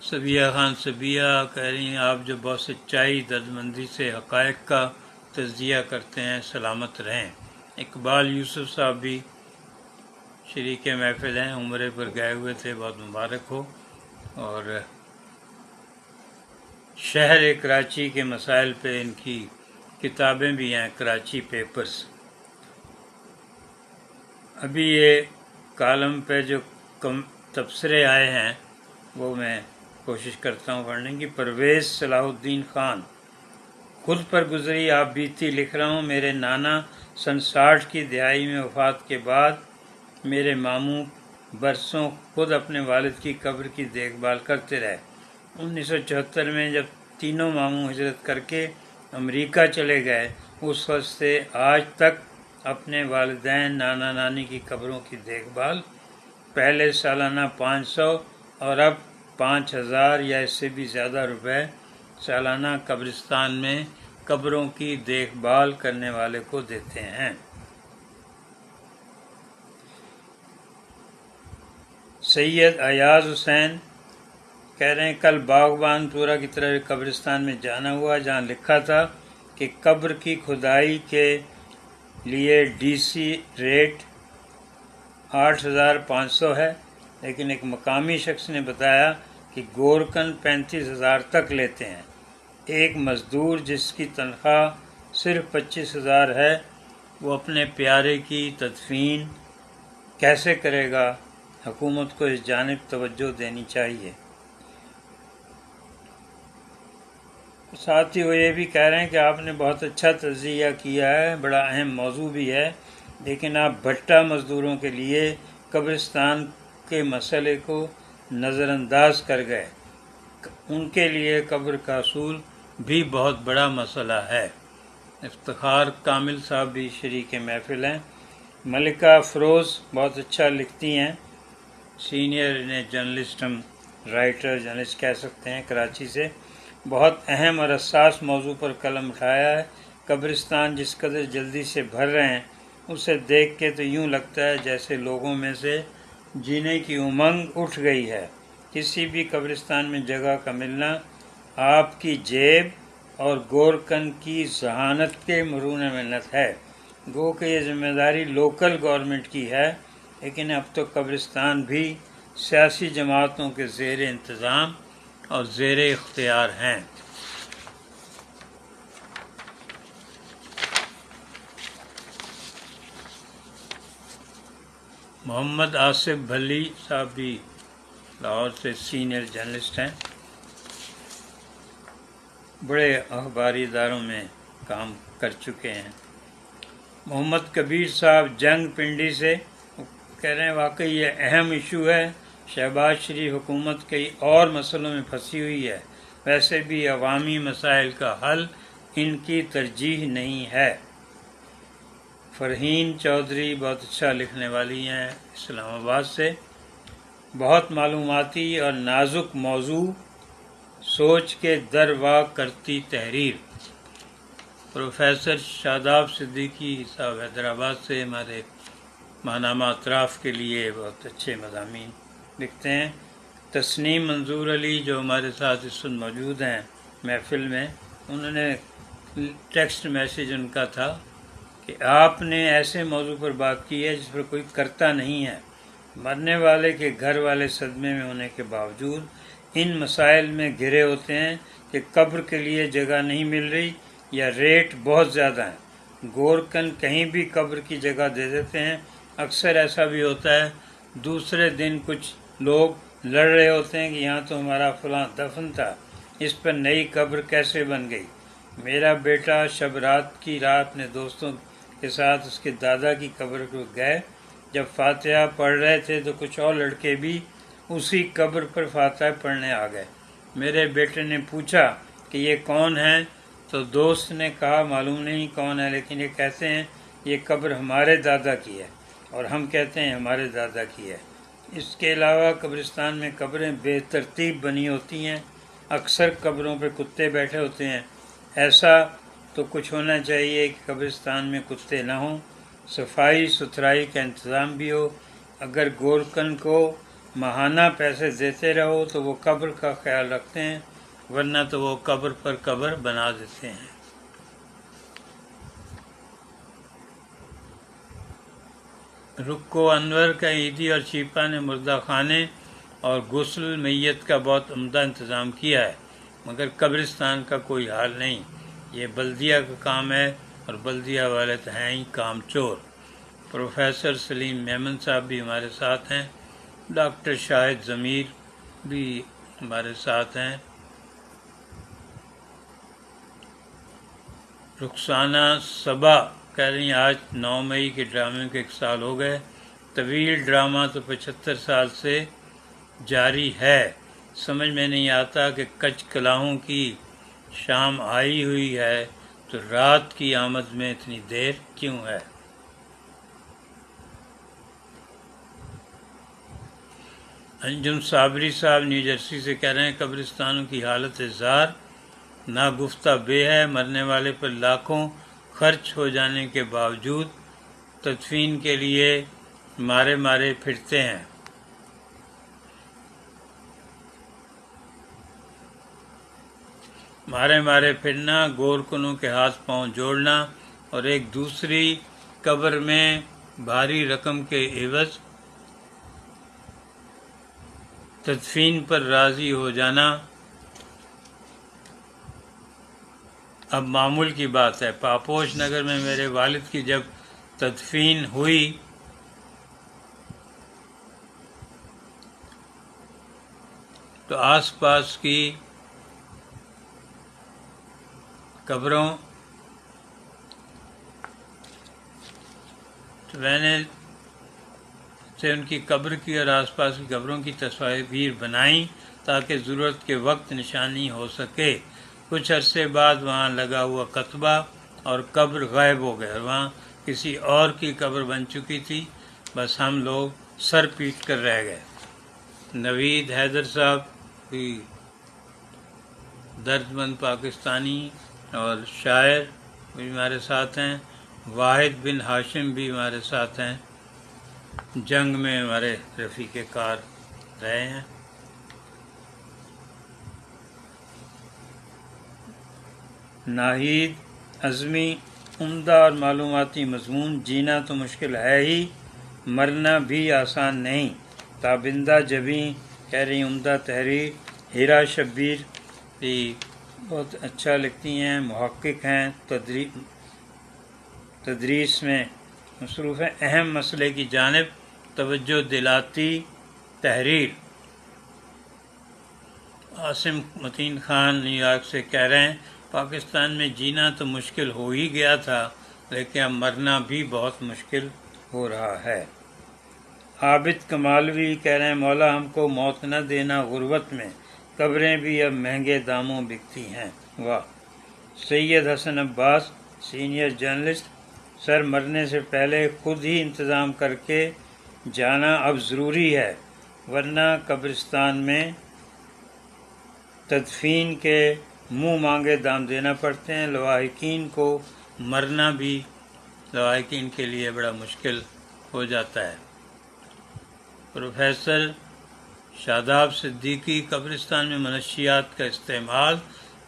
صبیہ خان صبیہ کہہ رہی ہیں آپ جو بہت سچائی دردمندی سے حقائق کا تجزیہ کرتے ہیں، سلامت رہیں۔ اقبال یوسف صاحب بھی شریک محفل ہیں، عمرے پر گئے ہوئے تھے، بہت مبارک ہو۔ اور شہر کراچی کے مسائل پہ ان کی کتابیں بھی ہیں، کراچی پیپرز۔ ابھی یہ کالم پہ جو تبصرے آئے ہیں وہ میں کوشش کرتا ہوں پڑھنے کی۔ پرویز صلاح الدین خان، خود پر گزری آپ بیتی لکھ رہا ہوں۔ میرے نانا سن 60 کی دہائی میں وفات کے بعد میرے ماموں برسوں خود اپنے والد کی قبر کی دیکھ بھال کرتے رہے۔ 1974 میں جب تینوں ماموں ہجرت کر کے امریکہ چلے گئے، اس وقت سے آج تک اپنے والدین نانا نانی کی قبروں کی دیکھ بھال، پہلے سالانہ 500 اور اب 5000 یا اس سے بھی زیادہ روپے سالانہ قبرستان میں قبروں کی دیکھ بھال کرنے والے کو دیتے ہیں۔ سید ایاز حسین کہہ رہے ہیں کل باغبان پورہ کی طرف قبرستان میں جانا ہوا، جہاں لکھا تھا کہ قبر کی کھدائی کے لیے ڈی سی ریٹ 8500 ہے، لیکن ایک مقامی شخص نے بتایا کہ گورکن 35,000 تک لیتے ہیں۔ ایک مزدور جس کی تنخواہ صرف 25,000 ہے وہ اپنے پیارے کی تدفین کیسے کرے گا؟ حکومت کو اس جانب توجہ دینی چاہیے۔ ساتھ ہی وہ یہ بھی کہہ رہے ہیں کہ آپ نے بہت اچھا تجزیہ کیا ہے، بڑا اہم موضوع بھی ہے، لیکن آپ بھٹا مزدوروں کے لیے قبرستان کے مسئلے کو نظر انداز کر گئے۔ ان کے لیے قبر کا اصول بھی بہت بڑا مسئلہ ہے۔ افتخار کامل صاحب بھی شریک محفل ہیں۔ ملکہ افروز بہت اچھا لکھتی ہیں، سینئر جرنلسٹ، ہم رائٹر جرنلسٹ کہہ سکتے ہیں، کراچی سے۔ بہت اہم اور حساس موضوع پر قلم اٹھایا ہے۔ قبرستان جس قدر جلدی سے بھر رہے ہیں اسے دیکھ کے تو یوں لگتا ہے جیسے لوگوں میں سے جینے کی امنگ اٹھ گئی ہے۔ کسی بھی قبرستان میں جگہ کا ملنا آپ کی جیب اور گورکن کی ذہانت کے مرہون منت ہے۔ گو کہ یہ ذمہ داری لوکل گورنمنٹ کی ہے، لیکن اب تو قبرستان بھی سیاسی جماعتوں کے زیر انتظام اور زیر اختیار ہیں۔ محمد آصف بھلی صاحب بھی لاہور سے سینئر جرنلسٹ ہیں، بڑے اخباری اداروں میں کام کر چکے ہیں۔ محمد کبیر صاحب جنگ پنڈی سے کہہ رہے ہیں واقعی یہ اہم ایشو ہے۔ شہباز شریف حکومت کئی اور مسئلوں میں پھنسی ہوئی ہے، ویسے بھی عوامی مسائل کا حل ان کی ترجیح نہیں ہے۔ فرحین چودھری بہت اچھا لکھنے والی ہیں اسلام آباد سے۔ بہت معلوماتی اور نازک موضوع، سوچ کے دروا کرتی تحریر۔ پروفیسر شاداب صدیقی صاحب حیدرآباد سے ہمارے ماہنامہ اطراف کے لیے بہت اچھے مضامین لکھتے ہیں۔ تسنیم منظور علی جو ہمارے ساتھ اس وقت موجود ہیں محفل میں، انہوں نے ٹیکسٹ میسیج ان کا تھا کہ آپ نے ایسے موضوع پر بات کی ہے جس پر کوئی کرتا نہیں ہے۔ مرنے والے کے گھر والے صدمے میں ہونے کے باوجود ان مسائل میں گھرے ہوتے ہیں کہ قبر کے لیے جگہ نہیں مل رہی یا ریٹ بہت زیادہ ہیں۔ گورکن کہیں بھی قبر کی جگہ دے دیتے ہیں۔ اکثر ایسا بھی ہوتا ہے دوسرے دن کچھ لوگ لڑ رہے ہوتے ہیں کہ یہاں تو ہمارا فلاں دفن تھا، اس پر نئی قبر کیسے بن گئی۔ میرا بیٹا شب رات کی رات اپنے دوستوں کے ساتھ اس کے دادا کی قبر کو گئے، جب فاتحہ پڑھ رہے تھے تو کچھ اور لڑکے بھی اسی قبر پر فاتحہ پڑھنے آ گئے۔ میرے بیٹے نے پوچھا کہ یہ کون ہے، تو دوست نے کہا معلوم نہیں کون ہے، لیکن یہ کہتے ہیں یہ قبر ہمارے دادا کی ہے، اور ہم کہتے ہیں ہمارے دادا کی ہے۔ اس کے علاوہ قبرستان میں قبریں بے ترتیب بنی ہوتی ہیں، اکثر قبروں پہ کتے بیٹھے ہوتے ہیں۔ ایسا تو کچھ ہونا چاہیے کہ قبرستان میں کتے نہ ہوں، صفائی ستھرائی کا انتظام بھی ہو۔ اگر گورکن کو ماہانہ پیسے دیتے رہو تو وہ قبر کا خیال رکھتے ہیں، ورنہ تو وہ قبر پر قبر بنا دیتے ہیں۔ رکو انور کا عیدی اور شیپا نے مردہ خانے اور غسل میت کا بہت عمدہ انتظام کیا ہے، مگر قبرستان کا کوئی حال نہیں۔ یہ بلدیہ کا کام ہے اور بلدیہ والے تو ہیں ہی کام چور۔ پروفیسر سلیم میمن صاحب بھی ہمارے ساتھ ہیں، ڈاکٹر شاہد ضمیر بھی ہمارے ساتھ ہیں۔ رخسانہ صبا کہہ رہی ہیں آج 9 مئی کے ڈرامے کے 1 سال ہو گئے۔ طویل ڈرامہ تو 75 سال سے جاری ہے، سمجھ میں نہیں آتا کہ کچ کلاہوں کی شام آئی ہوئی ہے تو رات کی آمد میں اتنی دیر کیوں ہے۔ انجم صابری صاحب نیو جرسی سے کہہ رہے ہیں قبرستانوں کی حالت زار ناگفتہ بے ہے، مرنے والے پر لاکھوں خرچ ہو جانے کے باوجود تدفین کے لیے مارے مارے پھرتے ہیں۔ مارے مارے پھرنا، گورکنوں کے ہاتھ پاؤں جوڑنا اور ایک دوسری قبر میں بھاری رقم کے عوض تدفین پر راضی ہو جانا اب معمول کی بات ہے۔ پاپوش نگر میں میرے والد کی جب تدفین ہوئی تو آس پاس کی قبروں تو میں نے ان کی قبر کی اور آس پاس کی قبروں کی تصاویر بنائیں تاکہ ضرورت کے وقت نشانی ہو سکے۔ کچھ عرصے بعد وہاں لگا ہوا کتبہ اور قبر غائب ہو گئے اور وہاں کسی اور کی قبر بن چکی تھی، بس ہم لوگ سر پیٹ کر رہ گئے۔ نوید حیدر صاحب بھی درد مند پاکستانی اور شاعر بھی ہمارے ساتھ ہیں، واحد بن ہاشم بھی ہمارے ساتھ ہیں، جنگ میں ہمارے رفیق کار رہے ہیں۔ ناہید عزمی عمدہ اور معلوماتی مضمون، جینا تو مشکل ہے ہی، مرنا بھی آسان نہیں۔ تابندہ جبیں کہہ رہی عمدہ تحریر۔ ہیرا شبیر بھی بہت اچھا لکھتی ہیں، محقق ہیں، تدریس میں مصروف ہیں، اہم مسئلے کی جانب توجہ دلاتی تحریر۔ عاصم متین خان نیو یارک سے کہہ رہے ہیں پاکستان میں جینا تو مشکل ہو ہی گیا تھا لیکن اب مرنا بھی بہت مشکل ہو رہا ہے۔ عابد کمالوی کہہ رہے ہیں مولا ہم کو موت نہ دینا غربت میں، قبریں بھی اب مہنگے داموں بکتی ہیں۔ واہ۔ سید حسن عباس سینئر جرنلسٹ، سر مرنے سے پہلے خود ہی انتظام کر کے جانا اب ضروری ہے ورنہ قبرستان میں تدفین کے منہ مانگے دام دینا پڑتے ہیں۔ لواحقین کو مرنا بھی لواحقین کے لیے بڑا مشکل ہو جاتا ہے۔ پروفیسر شاداب صدیقی، قبرستان میں منشیات کا استعمال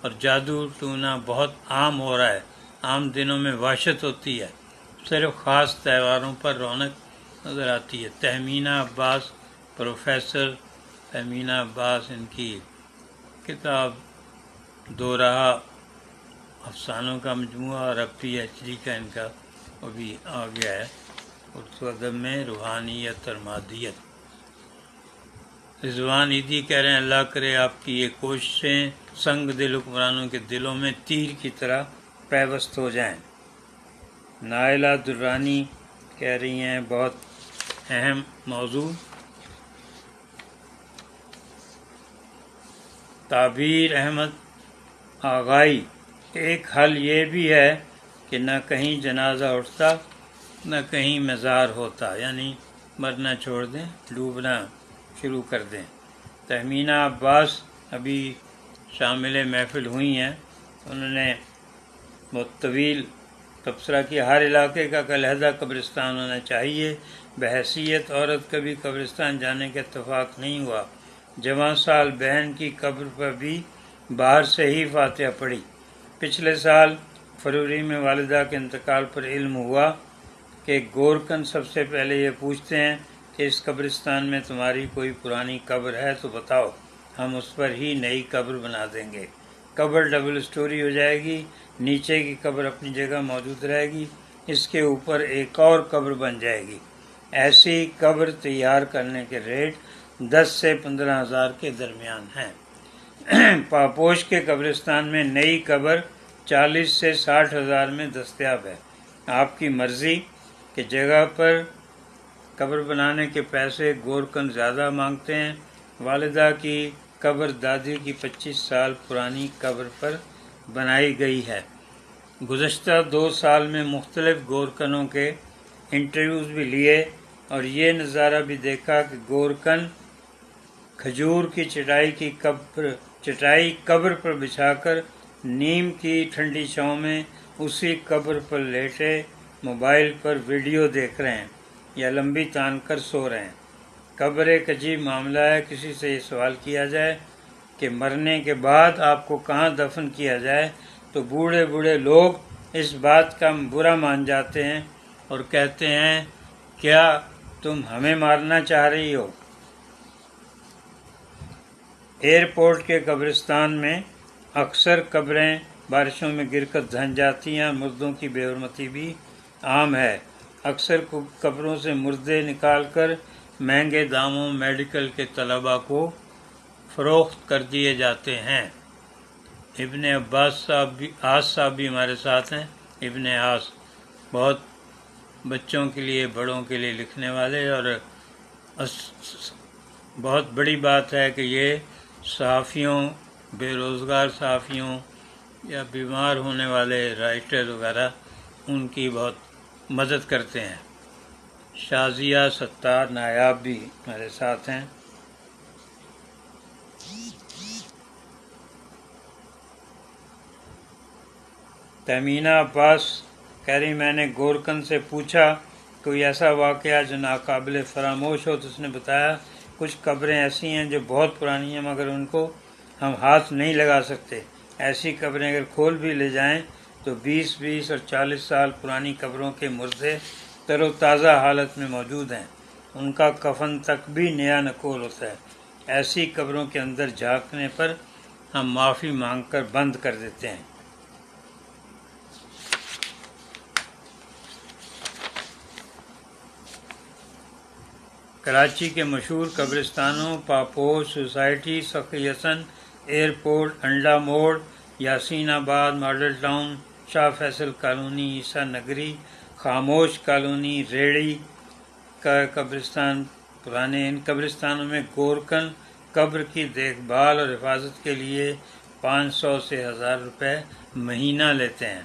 اور جادو ٹونا بہت عام ہو رہا ہے، عام دنوں میں وحشت ہوتی ہے، صرف خاص تہواروں پر رونق نظر آتی ہے۔ تہمینہ عباس، پروفیسر تہمینہ عباس، ان کی کتاب دو راہ افسانوں کا مجموعہ اور اب پی ایچ ڈی کا ان کا وہ بھی آ گیا ہے اردو ادب میں، روحانیت اور مادیت۔ رضوان عیدی کہہ رہے ہیں اللہ کرے آپ کی یہ کوششیں سنگ دل حکمرانوں کے دلوں میں تیر کی طرح پیوست ہو جائیں۔ نائلہ درانی کہہ رہی ہیں بہت اہم موضوع۔ تعبیر احمد آغائی، ایک حل یہ بھی ہے کہ نہ کہیں جنازہ اٹھتا نہ کہیں مزار ہوتا، یعنی مرنا چھوڑ دیں، ڈوبنا شروع کر دیں۔ تہمینہ عباس ابھی شامل محفل ہوئی ہیں، انہوں نے بہت طویل تبصرہ کیا ہر علاقے کا علیحدہ قبرستان ہونا چاہیے، بحیثیت عورت کبھی قبرستان جانے کا اتفاق نہیں ہوا۔ جواں سال بہن کی قبر پر بھی باہر سے ہی فاتحہ پڑھی۔ پچھلے سال فروری میں والدہ کے انتقال پر علم ہوا کہ گورکن سب سے پہلے یہ پوچھتے ہیں کہ اس قبرستان میں تمہاری کوئی پرانی قبر ہے تو بتاؤ، ہم اس پر ہی نئی قبر بنا دیں گے۔ قبر ڈبل سٹوری ہو جائے گی، نیچے کی قبر اپنی جگہ موجود رہے گی، اس کے اوپر ایک اور قبر بن جائے گی۔ ایسی قبر تیار کرنے کے ریٹ 10 سے 15 ہزار کے درمیان ہیں۔ پاپوش کے قبرستان میں نئی قبر 40 سے 60 ہزار میں دستیاب ہے۔ آپ کی مرضی کہ جگہ پر قبر بنانے کے پیسے گورکن زیادہ مانگتے ہیں۔ والدہ کی قبر دادی کی 25 سال پرانی قبر پر بنائی گئی ہے۔ گزشتہ 2 سال میں مختلف گورکنوں کے انٹرویوز بھی لیے اور یہ نظارہ بھی دیکھا کہ گورکن کھجور کی چٹائی قبر پر بچھا کر نیم کی ٹھنڈی چھاؤں میں اسی قبر پر لیٹے موبائل پر ویڈیو دیکھ رہے ہیں یا لمبی تان کر سو رہے ہیں۔ قبر ایک عجیب معاملہ ہے۔ کسی سے یہ سوال کیا جائے کہ مرنے کے بعد آپ کو کہاں دفن کیا جائے تو بوڑھے بوڑھے لوگ اس بات کا برا مان جاتے ہیں اور کہتے ہیں کیا تم ہمیں مارنا چاہ رہی ہو؟ ایئرپورٹ کے قبرستان میں اکثر قبریں بارشوں میں گر کر دھن جاتی ہیں، مردوں کی بے حرمتی بھی عام ہے۔ اکثر قبروں سے مردے نکال کر مہنگے داموں میڈیکل کے طلباء کو فروخت کر دیے جاتے ہیں۔ ابن عباس صاحب بھی ہمارے ساتھ ہیں۔ ابن عاص بہت بچوں کے لیے بڑوں کے لیے لکھنے والے، اور بہت بڑی بات ہے کہ یہ صحافیوں، بے روزگار صحافیوں یا بیمار ہونے والے رائٹر وغیرہ ان کی بہت مدد کرتے ہیں۔ شازیہ ستار نایاب بھی ہمارے ساتھ ہیں۔ تہمینہ عباس کہہ رہی میں نے گورکن سے پوچھا کوئی ایسا واقعہ جو ناقابل فراموش ہو، تو اس نے بتایا کچھ قبریں ایسی ہیں جو بہت پرانی ہیں مگر ان کو ہم ہاتھ نہیں لگا سکتے۔ ایسی قبریں اگر کھول بھی لے جائیں تو 20 اور 40 سال پرانی قبروں کے مردے تر و تازہ حالت میں موجود ہیں، ان کا کفن تک بھی نیا نکول ہوتا ہے۔ ایسی قبروں کے اندر جھانکنے پر ہم معافی مانگ کر بند کر دیتے ہیں۔ کراچی کے مشہور قبرستانوں پاپوش سوسائٹی، سخی حسن، ایئرپورٹ، انڈا موڑ، یاسین آباد ماڈل ٹاؤن، شاہ فیصل کالونی، عیسیٰ نگری، خاموش کالونی، ریڑھی کا قبرستان پرانے۔ ان قبرستانوں میں گورکن قبر کی دیکھ بھال اور حفاظت کے لیے 500 سے 1000 روپے مہینہ لیتے ہیں۔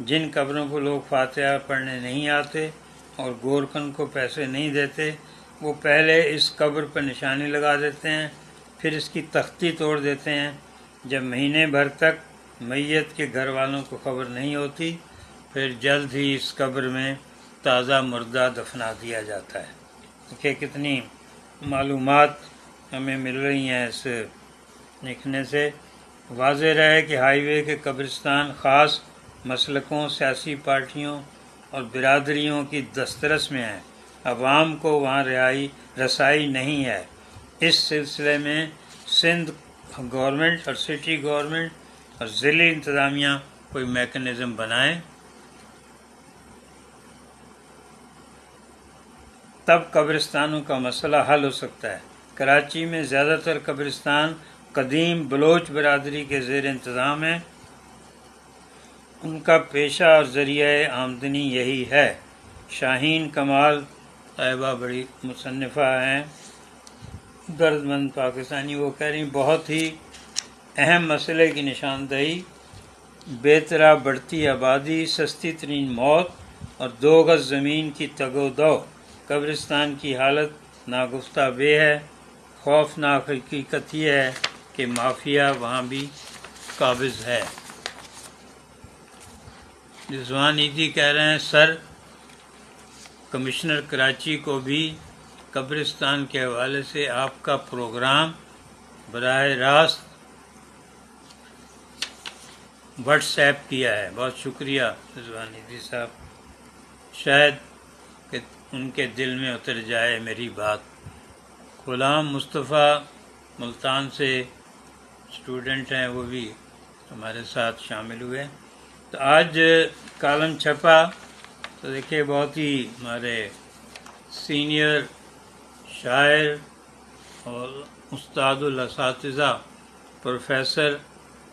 جن قبروں کو لوگ فاتحہ پڑھنے نہیں آتے اور گورکن کو پیسے نہیں دیتے، وہ پہلے اس قبر پر نشانی لگا دیتے ہیں، پھر اس کی تختی توڑ دیتے ہیں۔ جب مہینے بھر تک میت کے گھر والوں کو خبر نہیں ہوتی، پھر جلد ہی اس قبر میں تازہ مردہ دفنا دیا جاتا ہے۔ کہ کتنی معلومات ہمیں مل رہی ہیں اس لکھنے سے۔ واضح رہے کہ ہائی وے کے قبرستان خاص مسلکوں، سیاسی پارٹیوں اور برادریوں کی دسترس میں ہیں، عوام کو وہاں رسائی نہیں ہے۔ اس سلسلے میں سندھ گورنمنٹ اور سٹی گورنمنٹ اور ضلعی انتظامیہ کوئی میکنزم بنائیں، تب قبرستانوں کا مسئلہ حل ہو سکتا ہے۔ کراچی میں زیادہ تر قبرستان قدیم بلوچ برادری کے زیر انتظام ہیں، ان کا پیشہ اور ذریعہ آمدنی یہی ہے۔ شاہین کمال صاحبہ بڑی مصنفہ ہیں، درد مند پاکستانی، وہ کہہ رہی بہت ہی اہم مسئلے کی نشاندہی، بے طرح بڑھتی آبادی، سستی ترین موت اور 2 گز زمین کی تگ و دو۔ قبرستان کی حالت ناگفتہ بے ہے۔ خوفناک حقیقت یہ ہے کہ مافیا وہاں بھی قابض ہے۔ رضوان عیدی کہہ رہے ہیں سر کمشنر کراچی کو بھی قبرستان کے حوالے سے آپ کا پروگرام براہ راست واٹس ایپ کیا ہے۔ بہت شکریہ رضوان عیدی صاحب، شاید کہ ان کے دل میں اتر جائے میری بات۔ غلام مصطفیٰ ملتان سے اسٹوڈنٹ ہیں، وہ بھی ہمارے ساتھ شامل ہوئے۔ تو آج کالم چھپا تو دیکھیے بہت ہی ہمارے سینئر شاعر اور استاد الاساتذہ پروفیسر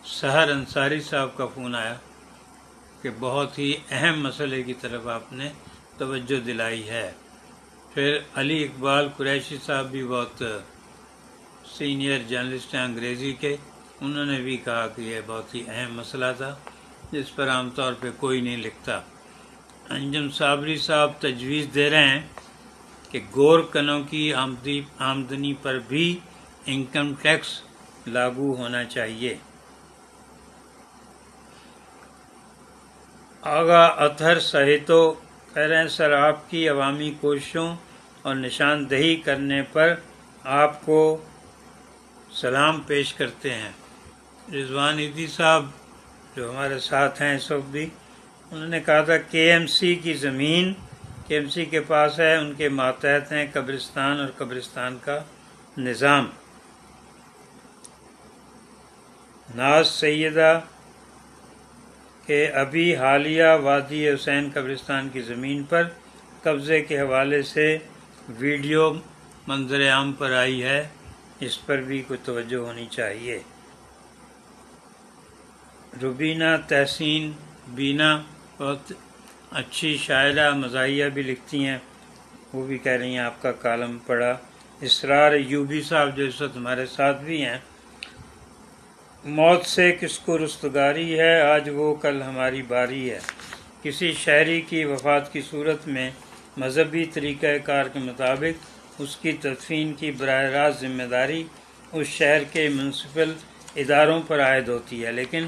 سحر انصاری صاحب کا فون آیا کہ بہت ہی اہم مسئلے کی طرف آپ نے توجہ دلائی ہے۔ پھر علی اقبال قریشی صاحب بھی بہت سینئر جرنلسٹ ہیں انگریزی کے، انہوں نے بھی کہا کہ یہ بہت ہی اہم مسئلہ تھا جس پر عام طور پہ کوئی نہیں لکھتا۔ انجم صابری صاحب تجویز دے رہے ہیں کہ گورکنوں کی آمدنی پر بھی انکم ٹیکس لاگو ہونا چاہیے۔ آغا اطہر سہیتو کہہ رہے ہیں سر آپ کی عوامی کوششوں اور نشاندہی کرنے پر آپ کو سلام پیش کرتے ہیں۔ رضوان عیدی صاحب جو ہمارے ساتھ ہیں اس وقت بھی، انہوں نے کہا تھا کے ایم سی کی زمین کے ایم سی کے پاس ہے، ان کے ماتحت ہیں قبرستان اور قبرستان کا نظام۔ ناز سیدہ کہ ابھی حالیہ وادی حسین قبرستان کی زمین پر قبضے کے حوالے سے ویڈیو منظر عام پر آئی ہے، اس پر بھی کوئی توجہ ہونی چاہیے۔ روبینہ تحسین بینا بہت اچھی شاعرہ، مزاحیہ بھی لکھتی ہیں، وہ بھی کہہ رہی ہیں آپ کا کالم پڑھا۔ اسرار ایوبی صاحب جو اس وقت ہمارے ساتھ بھی ہیں، موت سے کس کو رستگاری ہے، آج وہ کل ہماری باری ہے۔ کسی شہری کی وفات کی صورت میں مذہبی طریقہ کار کے مطابق اس کی تدفین کی براہ راست ذمہ داری اس شہر کے میونسپل اداروں پر عائد ہوتی ہے، لیکن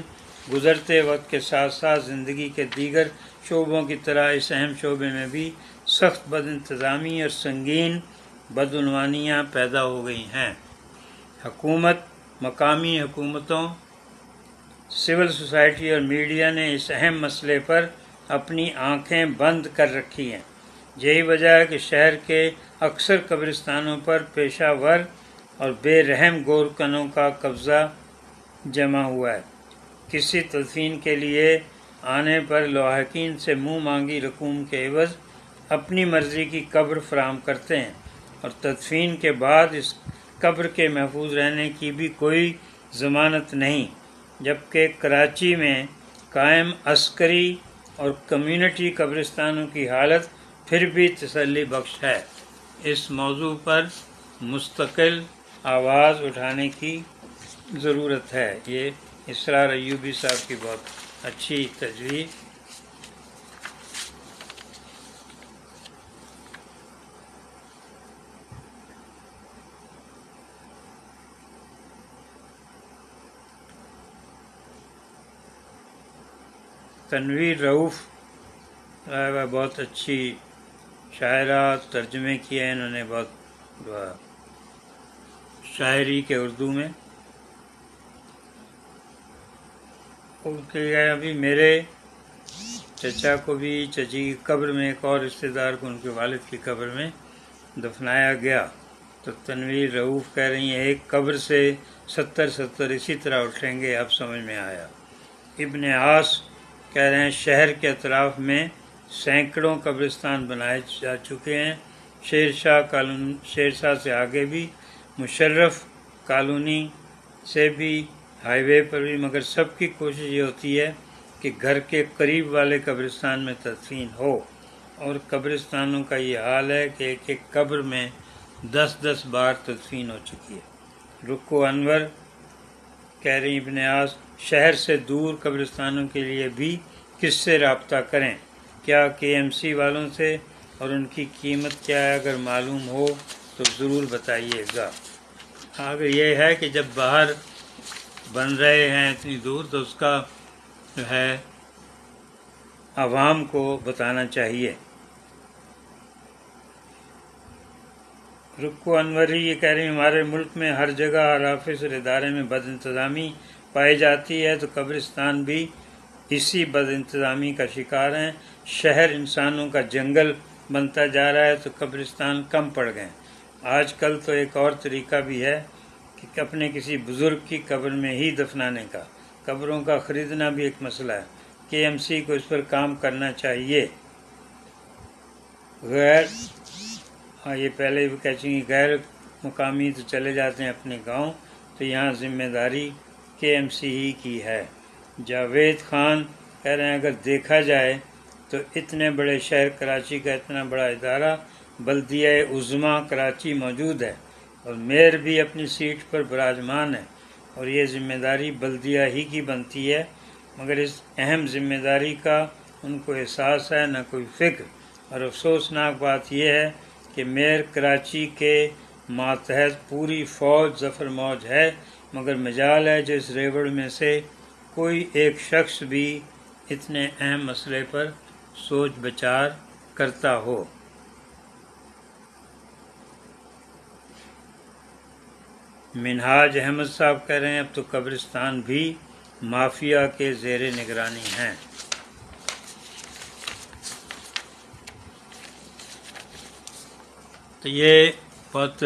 گزرتے وقت کے ساتھ ساتھ زندگی کے دیگر شعبوں کی طرح اس اہم شعبے میں بھی سخت بد انتظامی اور سنگین بدعنوانیاں پیدا ہو گئی ہیں۔ حکومت، مقامی حکومتوں، سول سوسائٹی اور میڈیا نے اس اہم مسئلے پر اپنی آنکھیں بند کر رکھی ہیں۔ یہی وجہ ہے کہ شہر کے اکثر قبرستانوں پر پیشہ ور اور بے رحم گورکنوں کا قبضہ جمع ہوا ہے۔ کسی تدفین کے لیے آنے پر لواحقین سے منہ مانگی رقوم کے عوض اپنی مرضی کی قبر فراہم کرتے ہیں، اور تدفین کے بعد اس قبر کے محفوظ رہنے کی بھی کوئی ضمانت نہیں، جبکہ کراچی میں قائم عسکری اور کمیونٹی قبرستانوں کی حالت پھر بھی تسلی بخش ہے۔ اس موضوع پر مستقل آواز اٹھانے کی ضرورت ہے۔ یہ اسرار ایوبی صاحب کی بہت اچھی تجویز۔ تنویر رؤوف بہت اچھی شاعرہ، ترجمے کیے ہیں انہوں نے بہت شاعری کے اردو میں۔ ابھی میرے چچا کو بھی چچی کی قبر میں ایک اور رشتہ دار کو ان کے والد کی قبر میں دفنایا گیا، تو تنویر رؤوف کہہ رہی ہیں ایک قبر سے 70 اسی طرح اٹھیں گے، اب سمجھ میں آیا۔ ابن عاص کہہ رہے ہیں شہر کے اطراف میں سینکڑوں قبرستان بنائے جا چکے ہیں، شیرشاہ سے آگے بھی، مشرف کالونی سے بھی، ہائی وے پر بھی، مگر سب کی کوشش یہ ہوتی ہے کہ گھر کے قریب والے قبرستان میں تدفین ہو، اور قبرستانوں کا یہ حال ہے کہ ایک ایک قبر میں 10 بار تدفین ہو چکی ہے۔ رکو انور کہہ رہی ابن عاص شہر سے دور قبرستانوں کے لیے بھی کس سے رابطہ کریں، کیا KMC والوں سے، اور ان کی قیمت کیا ہے، اگر معلوم ہو تو ضرور بتائیے گا۔ اگر یہ ہے کہ جب باہر بن رہے ہیں اتنی دور تو اس کا جو ہے عوام کو بتانا چاہیے۔ رکو انوری یہ کہہ رہی ہمارے ملک میں ہر جگہ ہر آفس اور ادارے میں بد انتظامی پائی جاتی ہے، تو قبرستان بھی اسی بد انتظامی کا شکار ہیں۔ شہر انسانوں کا جنگل بنتا جا رہا ہے تو قبرستان کم پڑ گئے۔ آج کل تو ایک اور طریقہ بھی ہے کہ اپنے کسی بزرگ کی قبر میں ہی دفنانے کا۔ قبروں کا خریدنا بھی ایک مسئلہ ہے، KMC کو اس پر کام کرنا چاہیے۔ یہ پہلے بھی کہہ چکی غیر مقامی تو چلے جاتے ہیں اپنے گاؤں، تو یہاں ذمہ داری KMC ہی کی ہے۔ جاوید خان کہہ رہے ہیں اگر دیکھا جائے تو اتنے بڑے شہر کراچی کا اتنا بڑا ادارہ بلدیہ عظمیٰ کراچی موجود ہے، اور میئر بھی اپنی سیٹ پر براجمان ہے، اور یہ ذمہ داری بلدیہ ہی کی بنتی ہے، مگر اس اہم ذمہ داری کا ان کو احساس ہے نہ کوئی فکر۔ اور افسوسناک بات یہ ہے کہ میئر کراچی کے ماتحت پوری فوج ظفر موج ہے، مگر مجال ہے جو اس ریوڑ میں سے کوئی ایک شخص بھی اتنے اہم مسئلے پر سوچ بچار کرتا ہو۔ منہاج احمد صاحب کہہ رہے ہیں اب تو قبرستان بھی مافیا کے زیر نگرانی ہیں۔ تو یہ بہت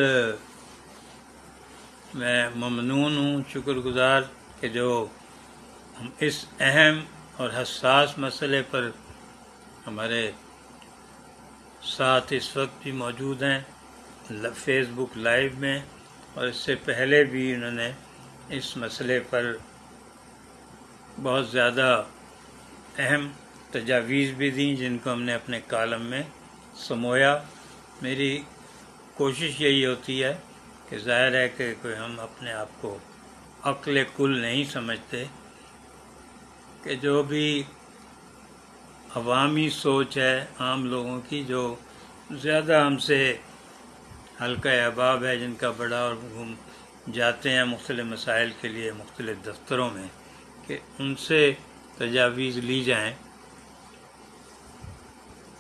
میں ممنون ہوں، شکر گزار کہ کہ جو ہم اس اہم اور حساس مسئلے پر ہمارے ساتھ اس وقت بھی موجود ہیں فیس بک لائیو میں، اور اس سے پہلے بھی انہوں نے اس مسئلے پر بہت زیادہ اہم تجاویز بھی دیں، جن کو ہم نے اپنے کالم میں سمویا۔ میری کوشش یہی ہوتی ہے کہ ظاہر ہے کہ ہم اپنے آپ کو عقل کل نہیں سمجھتے، کہ جو بھی عوامی سوچ ہے عام لوگوں کی، جو زیادہ ہم سے حلقہ احباب ہے، جن کا بڑا اور گھوم جاتے ہیں مختلف مسائل کے لیے مختلف دفتروں میں، کہ ان سے تجاویز لی جائیں۔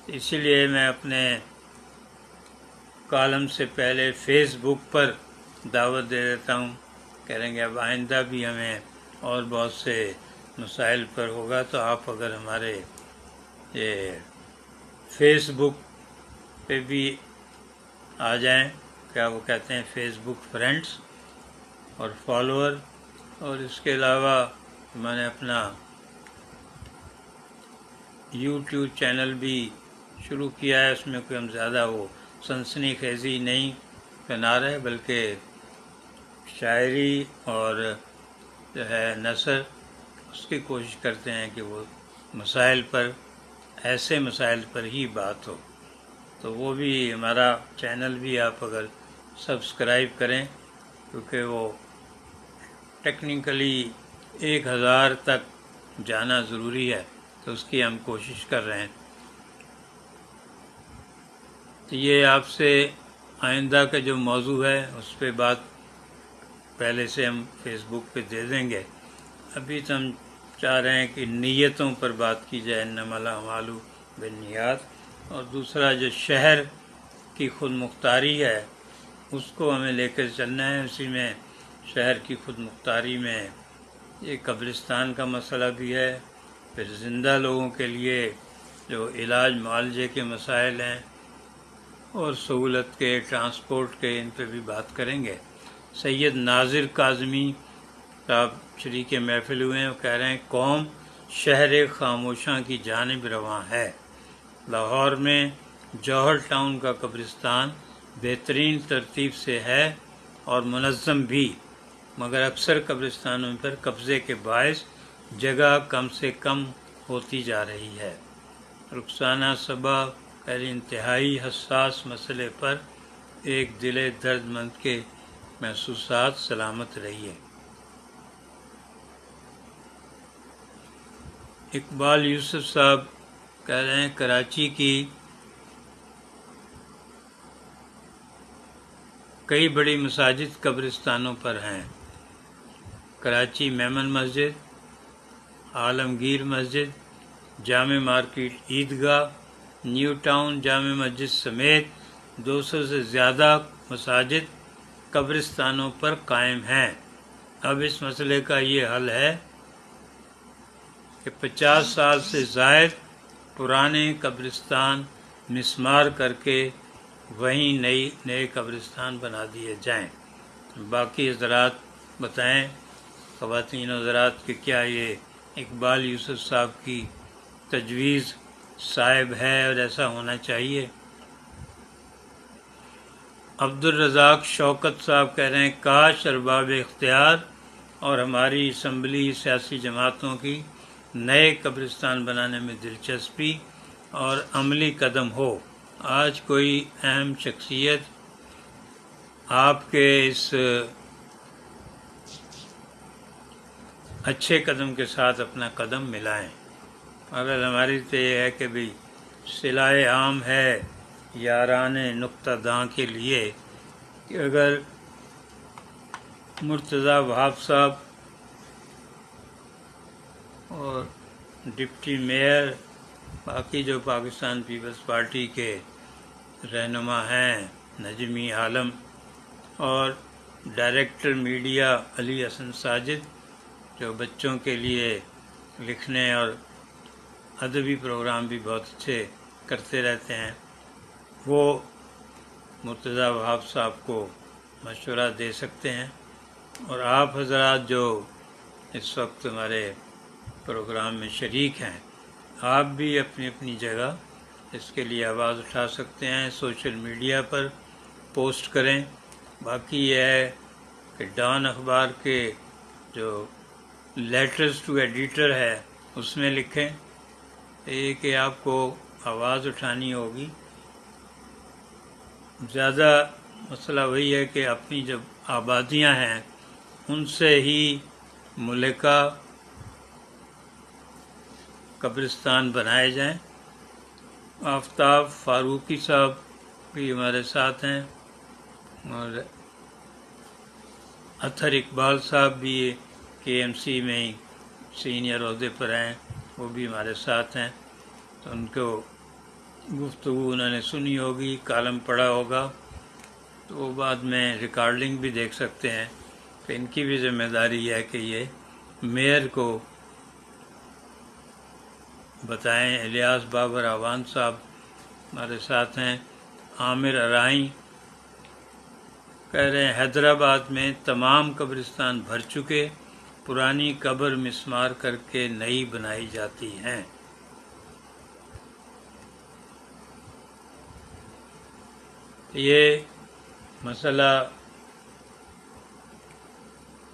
اسی لیے میں اپنے کالم سے پہلے فیس بک پر دعوت دے دیتا ہوں، کہیں گے اب آئندہ بھی ہمیں اور بہت سے مسائل پر ہوگا، تو آپ اگر ہمارے یہ فیس بک پہ بھی آ جائیں، کیا وہ کہتے ہیں فیس بک فرینڈز اور فالوور، اور اس کے علاوہ میں نے اپنا یوٹیوب چینل بھی شروع کیا ہے۔ اس میں کوئی ہم زیادہ وہ سنسنی خیزی نہیں بنا رہے، بلکہ شاعری اور جو ہے نثر، اس کی کوشش کرتے ہیں کہ وہ مسائل پر، ایسے مسائل پر ہی بات ہو۔ تو وہ بھی ہمارا چینل بھی آپ اگر سبسکرائب کریں، کیونکہ وہ ٹیکنیکلی 1000 تک جانا ضروری ہے، تو اس کی ہم کوشش کر رہے ہیں۔ تو یہ آپ سے آئندہ کا جو موضوع ہے اس پہ بات پہلے سے ہم فیس بک پہ دے دیں گے۔ ابھی تو ہم چاہ رہے ہیں کہ نیتوں پر بات کی جائے، انما الاعمال بالنیات، اور دوسرا جو شہر کی خود مختاری ہے اس کو ہمیں لے کر چلنا ہے۔ اسی میں شہر کی خود مختاری میں یہ قبرستان کا مسئلہ بھی ہے، پھر زندہ لوگوں کے لیے جو علاج معالجے کے مسائل ہیں، اور سہولت کے، ٹرانسپورٹ کے، ان پہ بھی بات کریں گے۔ سید ناظر کاظمی صاحب شریک محفل ہوئے ہیں، وہ کہہ رہے ہیں قوم شہر خاموشاں کی جانب رواں ہے۔ لاہور میں جوہر ٹاؤن کا قبرستان بہترین ترتیب سے ہے اور منظم بھی، مگر اکثر قبرستانوں پر قبضے کے باعث جگہ کم سے کم ہوتی جا رہی ہے۔ رخسانہ صبا انتہائی حساس مسئلے پر ایک دل درد مند کے محسوسات سلامت رہیے۔ اقبال یوسف صاحب کہہ رہے ہیں کراچی کی کئی بڑی مساجد قبرستانوں پر ہیں۔ کراچی میمن مسجد، عالمگیر مسجد، جامع مارکیٹ عیدگاہ، نیو ٹاؤن جامع مسجد سمیت 200 سے زیادہ مساجد قبرستانوں پر قائم ہیں۔ اب اس مسئلے کا یہ حل ہے کہ 50 سال سے زائد پرانے قبرستان مسمار کر کے وہیں نئے قبرستان بنا دیے جائیں۔ باقی حضرات بتائیں، خواتین حضرات، کہ کیا یہ اقبال یوسف صاحب کی تجویز صائب ہے اور ایسا ہونا چاہیے؟ عبدالرزاق شوکت صاحب کہہ رہے ہیں کاش ارباب اختیار اور ہماری اسمبلی سیاسی جماعتوں کی نئے قبرستان بنانے میں دلچسپی اور عملی قدم ہو۔ آج کوئی اہم شخصیت آپ کے اس اچھے قدم کے ساتھ اپنا قدم ملائیں۔ اگر ہماری تو یہ ہے کہ بھی صلاح عام ہے یاران نقطہ داں کے لیے کہ اگر مرتضیٰ وہاب صاحب اور ڈپٹی میئر، باقی جو پاکستان پیپلز پارٹی کے رہنما ہیں، نجمی عالم، اور ڈائریکٹر میڈیا علی حسن ساجد، جو بچوں کے لیے لکھنے اور ادبی پروگرام بھی بہت اچھے کرتے رہتے ہیں، وہ مرتضیٰ وہاب صاحب کو مشورہ دے سکتے ہیں۔ اور آپ حضرات جو اس وقت ہمارے پروگرام میں شریک ہیں، آپ بھی اپنی اپنی جگہ اس کے لیے آواز اٹھا سکتے ہیں، سوشل میڈیا پر پوسٹ کریں۔ باقی یہ ہے کہ ڈان اخبار کے جو لیٹرز ٹو ایڈیٹر ہے اس میں لکھیں، یہ کہ آپ کو آواز اٹھانی ہوگی۔ زیادہ مسئلہ وہی ہے کہ اپنی جب آبادیاں ہیں ان سے ہی ملکہ قبرستان بنائے جائیں۔ آفتاب فاروقی صاحب بھی ہمارے ساتھ ہیں اور اطہر اقبال صاحب بھی کے ایم سی میں ہی سینئر عہدے پر ہیں، وہ بھی ہمارے ساتھ ہیں، تو ان کو گفتگو انہوں نے سنی ہوگی، کالم پڑھا ہوگا، تو وہ بعد میں ریکارڈنگ بھی دیکھ سکتے ہیں کہ ان کی بھی ذمہ داری ہے کہ یہ میئر کو بتائیں۔ الیاس بابر اعوان صاحب ہمارے ساتھ ہیں۔ عامر ارائیں کہہ رہے ہیں حیدرآباد میں تمام قبرستان بھر چکے، پرانی قبر مسمار کر کے نئی بنائی جاتی ہیں۔ یہ مسئلہ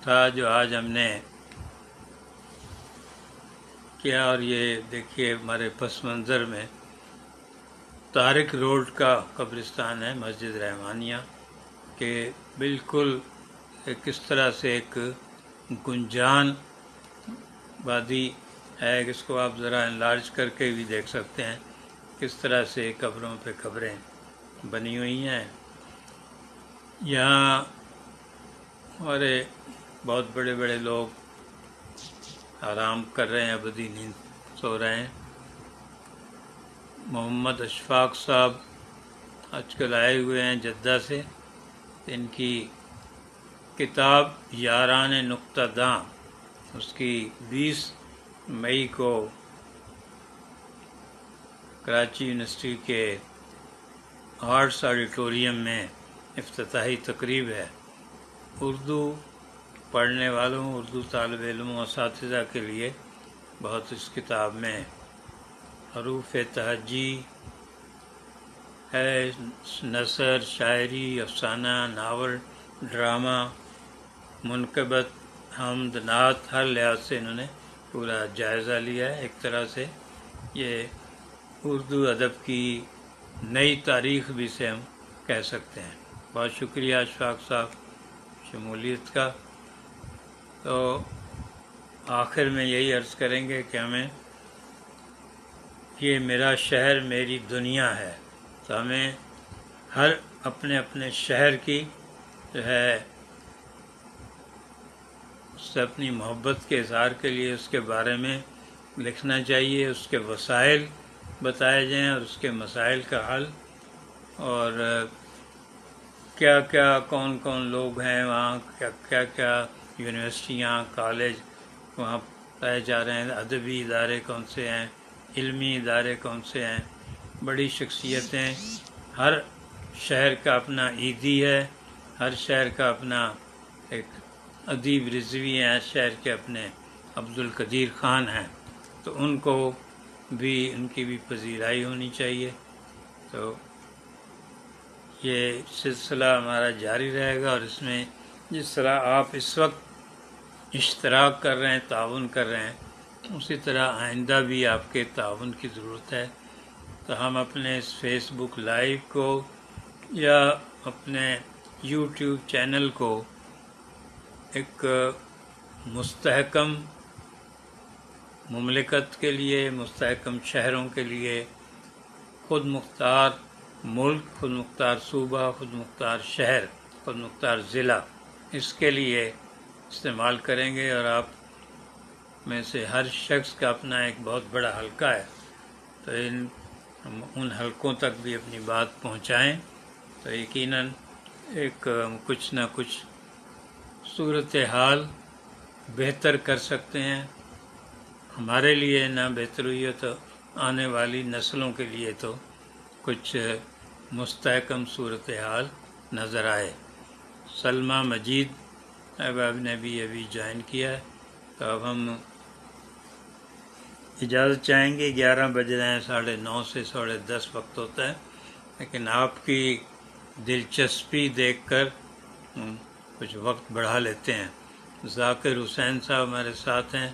تھا جو آج ہم نے کیا، اور یہ دیکھیے ہمارے پس منظر میں طارق روڈ کا قبرستان ہے، مسجد رحمانیہ کہ بالکل کس طرح سے ایک گنجان وادی ہے، اس کو آپ ذرا انلارج کر کے بھی دیکھ سکتے ہیں کس طرح سے قبروں پہ قبریں بنی ہوئی ہیں۔ یہاں ہمارے بہت بڑے بڑے لوگ آرام کر رہے ہیں، ابدی نیند سو رہے ہیں۔ محمد اشفاق صاحب آج کل آئے ہوئے ہیں جدہ سے، ان کی کتاب یاران نقطہ داں، اس کی 20 مئی کو کراچی یونیورسٹی کے آرٹس آڈیٹوریم میں افتتاحی تقریب ہے۔ اردو پڑھنے والوں، اردو طالب علموں، اساتذہ کے لیے بہت اس کتاب میں حروف تہجی ہے، نثر، شاعری، افسانہ، ناول، ڈرامہ، منقبت، حمد، نعت، ہر لحاظ سے انہوں نے پورا جائزہ لیا ہے۔ ایک طرح سے یہ اردو ادب کی نئی تاریخ بھی سے ہم کہہ سکتے ہیں۔ بہت شکریہ اشفاق صاحب شمولیت کا۔ تو آخر میں یہی عرض کریں گے کہ ہمیں یہ میرا شہر میری دنیا ہے، تو ہمیں ہر اپنے اپنے شہر کی جو ہے اس سے اپنی محبت کے اظہار کے لیے اس کے بارے میں لکھنا چاہیے، اس کے وسائل بتائے جائیں اور اس کے مسائل کا حل، اور کیا کیا کون کون لوگ ہیں وہاں، کیا کیا یونیورسٹیاں، کالج وہاں پائے جا رہے ہیں، ادبی ادارے کون سے ہیں، علمی ادارے کون سے ہیں، بڑی شخصیتیں۔ ہر شہر کا اپنا عیدی ہے، ہر شہر کا اپنا ایک ادیب رضوی ہیں، ہر شہر کے اپنے عبدالقدیر خان ہیں، تو ان کو بھی ان کی بھی پذیرائی ہونی چاہیے۔ تو یہ سلسلہ ہمارا جاری رہے گا، اور اس میں جس طرح آپ اس وقت اشتراک کر رہے ہیں، تعاون کر رہے ہیں، اسی طرح آئندہ بھی آپ کے تعاون کی ضرورت ہے۔ تو ہم اپنے اس فیس بک لائیو کو یا اپنے یوٹیوب چینل کو ایک مستحکم مملکت کے لیے، مستحکم شہروں کے لیے، خود مختار ملک، خود مختار صوبہ، خود مختار شہر، خود مختار ضلع، اس کے لیے استعمال کریں گے، اور آپ میں سے ہر شخص کا اپنا ایک بہت بڑا حلقہ ہے، تو ان حلقوں تک بھی اپنی بات پہنچائیں، تو یقیناً ایک کچھ نہ کچھ صورتحال بہتر کر سکتے ہیں۔ ہمارے لیے نہ بہتر ہوئی ہے تو آنے والی نسلوں کے لیے تو کچھ مستحکم صورتحال نظر آئے۔ سلمیٰ مجید احباب نے بھی ابھی جوائن کیا ہے، تو اب ہم اجازت چاہیں گے، 11 بج رہے ہیں، 9:30 سے 10:30 وقت ہوتا ہے، لیکن آپ کی دلچسپی دیکھ کر کچھ وقت بڑھا لیتے ہیں۔ ذاکر حسین صاحب ہمارے ساتھ ہیں،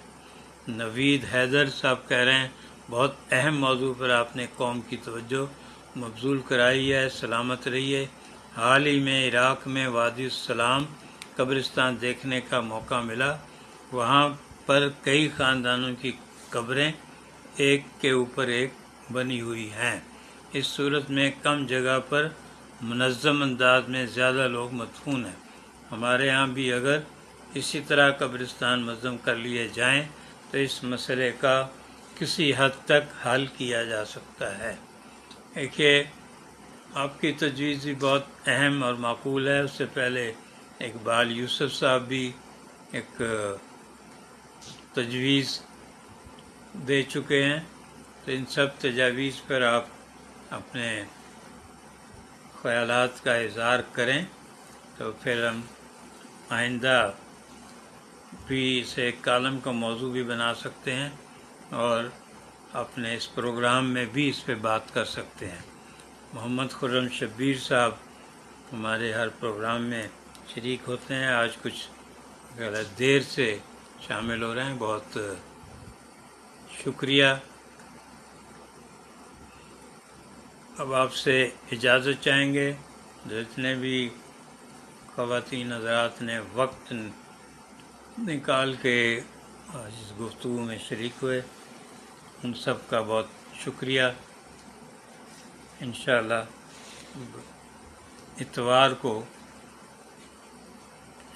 نوید حیدر صاحب کہہ رہے ہیں بہت اہم موضوع پر آپ نے قوم کی توجہ مبذول کرائی ہے، سلامت رہیے۔ حال ہی میں عراق میں وادی السلام قبرستان دیکھنے کا موقع ملا، وہاں پر کئی خاندانوں کی قبریں ایک کے اوپر ایک بنی ہوئی ہیں۔ اس صورت میں کم جگہ پر منظم انداز میں زیادہ لوگ مدفون ہیں۔ ہمارے یہاں بھی اگر اسی طرح قبرستان منظم کر لیے جائیں تو اس مسئلے کا کسی حد تک حل کیا جا سکتا ہے۔ دیکھیے، آپ کی تجویز بھی بہت اہم اور معقول ہے۔ اس سے پہلے اقبال یوسف صاحب بھی ایک تجویز دے چکے ہیں، تو ان سب تجاویز پر آپ اپنے خیالات کا اظہار کریں تو پھر ہم آئندہ بھی اسے ایک کالم کا موضوع بھی بنا سکتے ہیں اور اپنے اس پروگرام میں بھی اس پہ بات کر سکتے ہیں۔ محمد خرم شبیر صاحب ہمارے ہر پروگرام میں شریک ہوتے ہیں، آج کچھ دیر سے شامل ہو رہے ہیں، بہت شکریہ۔ اب آپ سے اجازت چاہیں گے، جتنے بھی خواتین حضرات نے وقت نکال کے آج اس گفتگو میں شریک ہوئے، ان سب کا بہت شکریہ۔ انشاءاللہ اتوار کو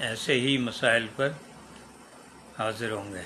ایسے ہی مسائل پر حاضر ہوں گے۔